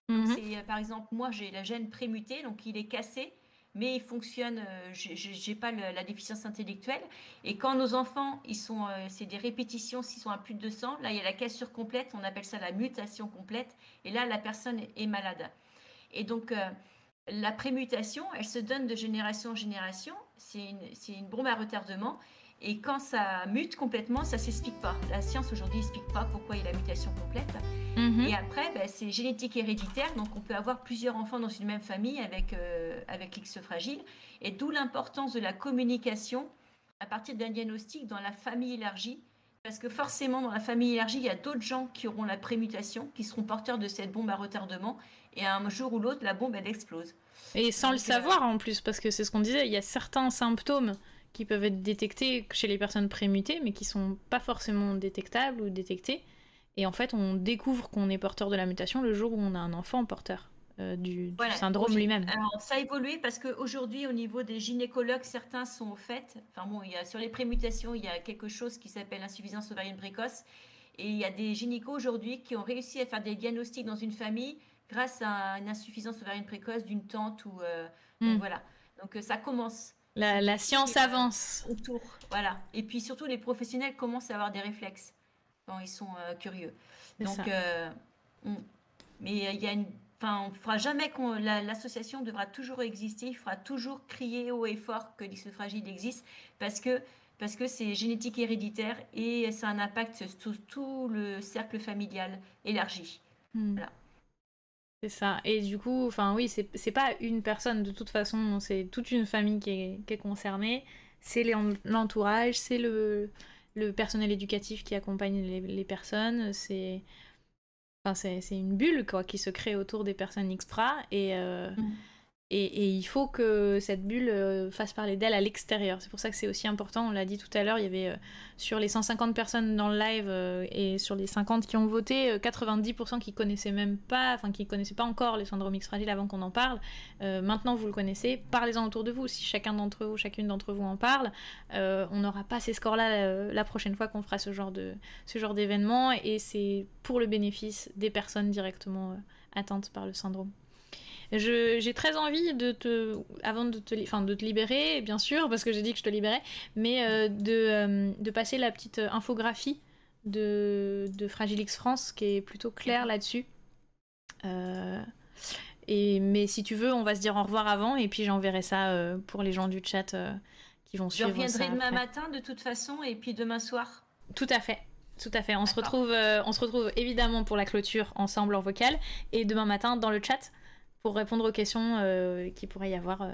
Donc c'est, par exemple, moi j'ai la gène prémutée, donc il est cassé, mais il fonctionne. J'ai pas la déficience intellectuelle. Et quand nos enfants, c'est des répétitions, s'ils sont à plus de 200, là il y a la cassure complète. On appelle ça la mutation complète. Et là la personne est malade. Et donc la prémutation, elle se donne de génération en génération. C'est une bombe à retardement. Et quand ça mute complètement, ça ne s'explique pas. La science aujourd'hui n'explique pas pourquoi il y a la mutation complète. Et après, c'est génétique héréditaire. Donc on peut avoir plusieurs enfants dans une même famille avec l'X fragile. Et d'où l'importance de la communication à partir d'un diagnostic dans la famille élargie. Parce que forcément, dans la famille élargie, il y a d'autres gens qui auront la prémutation, qui seront porteurs de cette bombe à retardement. Et un jour ou l'autre, la bombe, elle explose. Et sans le savoir en plus, parce que c'est ce qu'on disait, il y a certains symptômes qui peuvent être détectés chez les personnes prémutées, mais qui sont pas forcément détectables ou détectés. Et en fait, on découvre qu'on est porteur de la mutation le jour où on a un enfant porteur du syndrome lui-même. Alors, ça a évolué parce qu'aujourd'hui, au niveau des gynécologues, certains sont au fait. Enfin bon, sur les prémutations, il y a quelque chose qui s'appelle insuffisance ovarienne précoce. Et il y a des gynécos aujourd'hui qui ont réussi à faire des diagnostics dans une famille grâce à une insuffisance ovarienne précoce d'une tante ou donc voilà. Donc ça commence. La science avance. Autour, voilà. Et puis surtout, les professionnels commencent à avoir des réflexes quand ils sont curieux. Donc, mais il y a on fera jamais l'association devra toujours exister. Il faudra toujours crier haut et fort que l'X fragile existe parce que c'est génétique héréditaire et ça a un impact sur tout le cercle familial élargi. Voilà. C'est ça. Et du coup, oui, c'est pas une personne de toute façon, c'est toute une famille qui est concernée. C'est l'entourage, c'est le personnel éducatif qui accompagne les personnes. C'est une bulle quoi, qui se crée autour des personnes XPRA et il faut que cette bulle fasse parler d'elle à l'extérieur. C'est pour ça que c'est aussi important, on l'a dit tout à l'heure, il y avait sur les 150 personnes dans le live et sur les 50 qui ont voté, 90% qui connaissaient même pas, qui connaissaient pas encore les syndromes X fragiles avant qu'on en parle. Maintenant vous le connaissez, parlez-en autour de vous. Si chacune d'entre vous en parle, on n'aura pas ces scores-là la prochaine fois qu'on fera ce genre d'événement et c'est pour le bénéfice des personnes directement atteintes par le syndrome. J'ai très envie avant de te libérer, bien sûr, parce que j'ai dit que je te libérais, mais de passer la petite infographie de Fragile X France, qui est plutôt claire là-dessus. Mais si tu veux, on va se dire au revoir avant, et puis j'enverrai ça pour les gens du chat qui qui vont Je suivre reviendrai ça demain après. matin de toute façon et puis demain soir. Tout à fait. Tout à fait. On se D'accord. retrouve évidemment pour la clôture ensemble en vocal et demain matin dans le chat pour répondre aux questions qu'il pourrait y avoir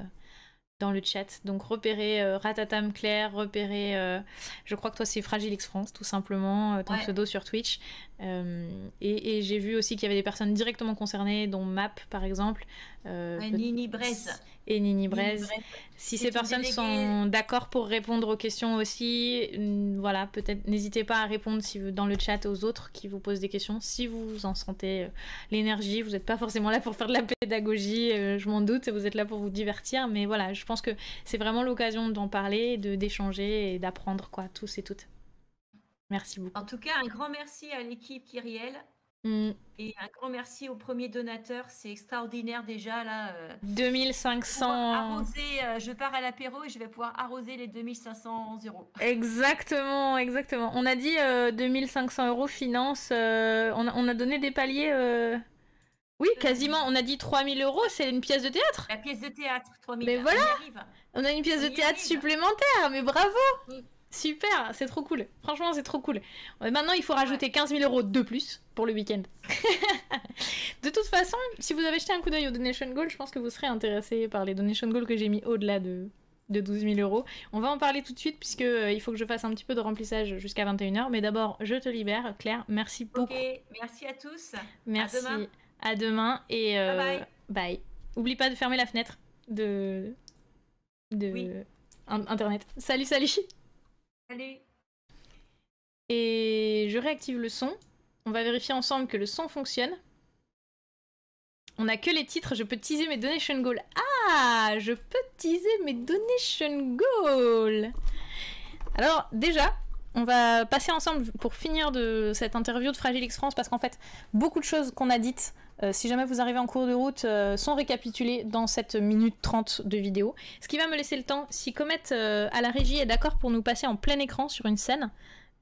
dans le chat. Donc repérez Ratatam Claire, repérez, je crois que toi c'est Fragile X France tout simplement, ton Ouais. pseudo sur Twitch. Et j'ai vu aussi qu'il y avait des personnes directement concernées, dont Map par exemple. Nini Braise. Et Nini Nini Braise. Braise. Si C'est ces une personnes déléguée. sont d'accord pour répondre aux questions aussi, voilà, peut-être n'hésitez pas à répondre dans le chat aux autres qui vous posent des questions. Si vous en sentez l'énergie, vous n'êtes pas forcément là pour faire de la pédagogie, je m'en doute, vous êtes là pour vous divertir. Mais voilà, je pense que c'est vraiment l'occasion d'en parler, d'échanger et d'apprendre, quoi, tous et toutes. Merci beaucoup. En tout cas, un grand merci à l'équipe Kyriel Mm. et un grand merci au premier donateur. C'est extraordinaire déjà là. 2500... Arroser, je pars à l'apéro et je vais pouvoir arroser les 2500 euros. Exactement, exactement. On a dit 2500 euros finance. On a donné des paliers. Oui, quasiment. On a dit 3000 euros, c'est une pièce de théâtre. La pièce de théâtre, 3000. Mais voilà. On y arrive. On a une pièce On de y théâtre arrive. supplémentaire, mais bravo. Oui. Super, c'est trop cool. Franchement, c'est trop cool. Maintenant, il faut rajouter 15 000 euros de plus pour le week-end. De toute façon, si vous avez jeté un coup d'œil aux donation goals, je pense que vous serez intéressé par les donation goals que j'ai mis au-delà de 12 000 euros. On va en parler tout de suite puisque il faut que je fasse un petit peu de remplissage jusqu'à 21h. Mais d'abord, je te libère. Claire, merci beaucoup. Ok, merci à tous. Merci. À demain. À demain et Bye bye. bye. Oublie pas de fermer la fenêtre de Oui. Internet. Salut. Salut. Et je réactive le son. On va vérifier ensemble que le son fonctionne. On a que les titres, je peux teaser mes donation goals. Ah, je peux teaser mes donation goals. Alors déjà, on va passer ensemble pour finir de cette interview de Fragile X France parce qu'en fait, beaucoup de choses qu'on a dites, si jamais vous arrivez en cours de route, sont récapitulées dans cette minute 30 de vidéo. Ce qui va me laisser le temps, si Comet à la régie est d'accord pour nous passer en plein écran sur une scène,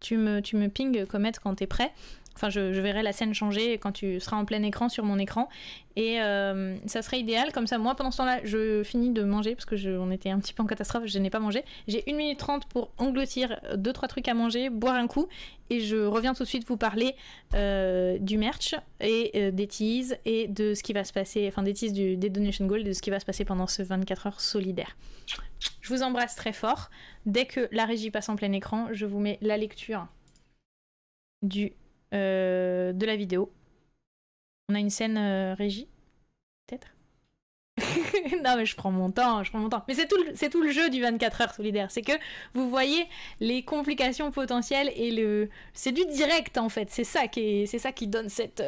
tu me ping Comet quand t'es prêt. Enfin, je verrai la scène changer quand tu seras en plein écran sur mon écran. Et ça serait idéal. Comme ça, moi, pendant ce temps-là, je finis de manger parce que on était un petit peu en catastrophe. Je n'ai pas mangé. J'ai 1 minute 30 pour engloutir 2-3 trucs à manger, boire un coup. Et je reviens tout de suite vous parler du merch et des teases et de ce qui va se passer. Enfin, des teases des donation goals, de ce qui va se passer pendant ce 24 heures solidaire. Je vous embrasse très fort. Dès que la régie passe en plein écran, je vous mets la lecture de la vidéo. On a une scène régie, peut-être. Non mais je prends mon temps. Mais c'est tout le jeu du 24 heures solidaire. C'est que vous voyez les complications potentielles et c'est du direct en fait. C'est ça qui donne cette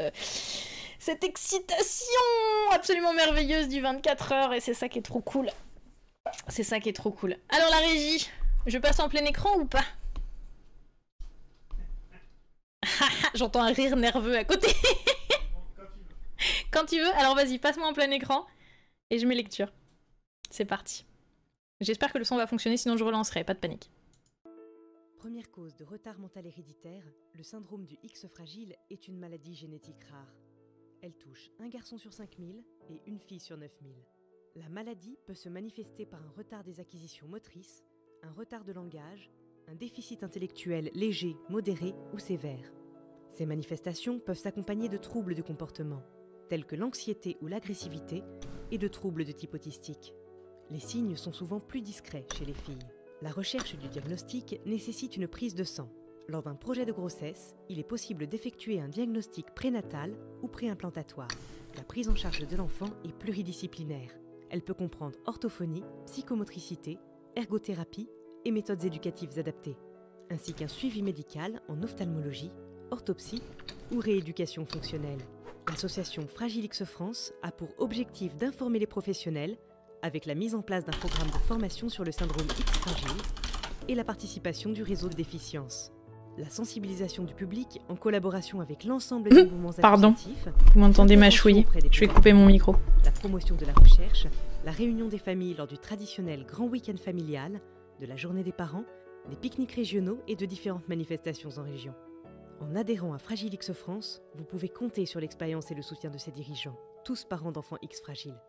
excitation absolument merveilleuse du 24 heures et c'est ça qui est trop cool. Alors la régie, je passe en plein écran ou pas? J'entends un rire nerveux à côté. Quand tu veux. Alors vas-y, passe-moi en plein écran et je mets lecture. C'est parti. J'espère que le son va fonctionner, sinon je relancerai, pas de panique. Première cause de retard mental héréditaire, le syndrome du X fragile est une maladie génétique rare. Elle touche un garçon sur 5000 et une fille sur 9000. La maladie peut se manifester par un retard des acquisitions motrices, un retard de langage, un déficit intellectuel léger, modéré ou sévère. Ces manifestations peuvent s'accompagner de troubles du comportement, tels que l'anxiété ou l'agressivité, et de troubles de type autistique. Les signes sont souvent plus discrets chez les filles. La recherche du diagnostic nécessite une prise de sang. Lors d'un projet de grossesse, il est possible d'effectuer un diagnostic prénatal ou préimplantatoire. La prise en charge de l'enfant est pluridisciplinaire. Elle peut comprendre orthophonie, psychomotricité, ergothérapie et méthodes éducatives adaptées, ainsi qu'un suivi médical en ophtalmologie, orthopsie ou rééducation fonctionnelle. L'association Fragile X France a pour objectif d'informer les professionnels avec la mise en place d'un programme de formation sur le syndrome X fragile et la participation du réseau de déficience. La sensibilisation du public en collaboration avec l'ensemble des mouvements associatifs. Vous m'entendez mâchouiller. Je vais couper mon micro. La promotion de la recherche, la réunion des familles lors du traditionnel grand week-end familial, de la journée des parents, des pique-niques régionaux et de différentes manifestations en région. En adhérant à Fragile X France, vous pouvez compter sur l'expérience et le soutien de ses dirigeants, tous parents d'enfants X fragiles.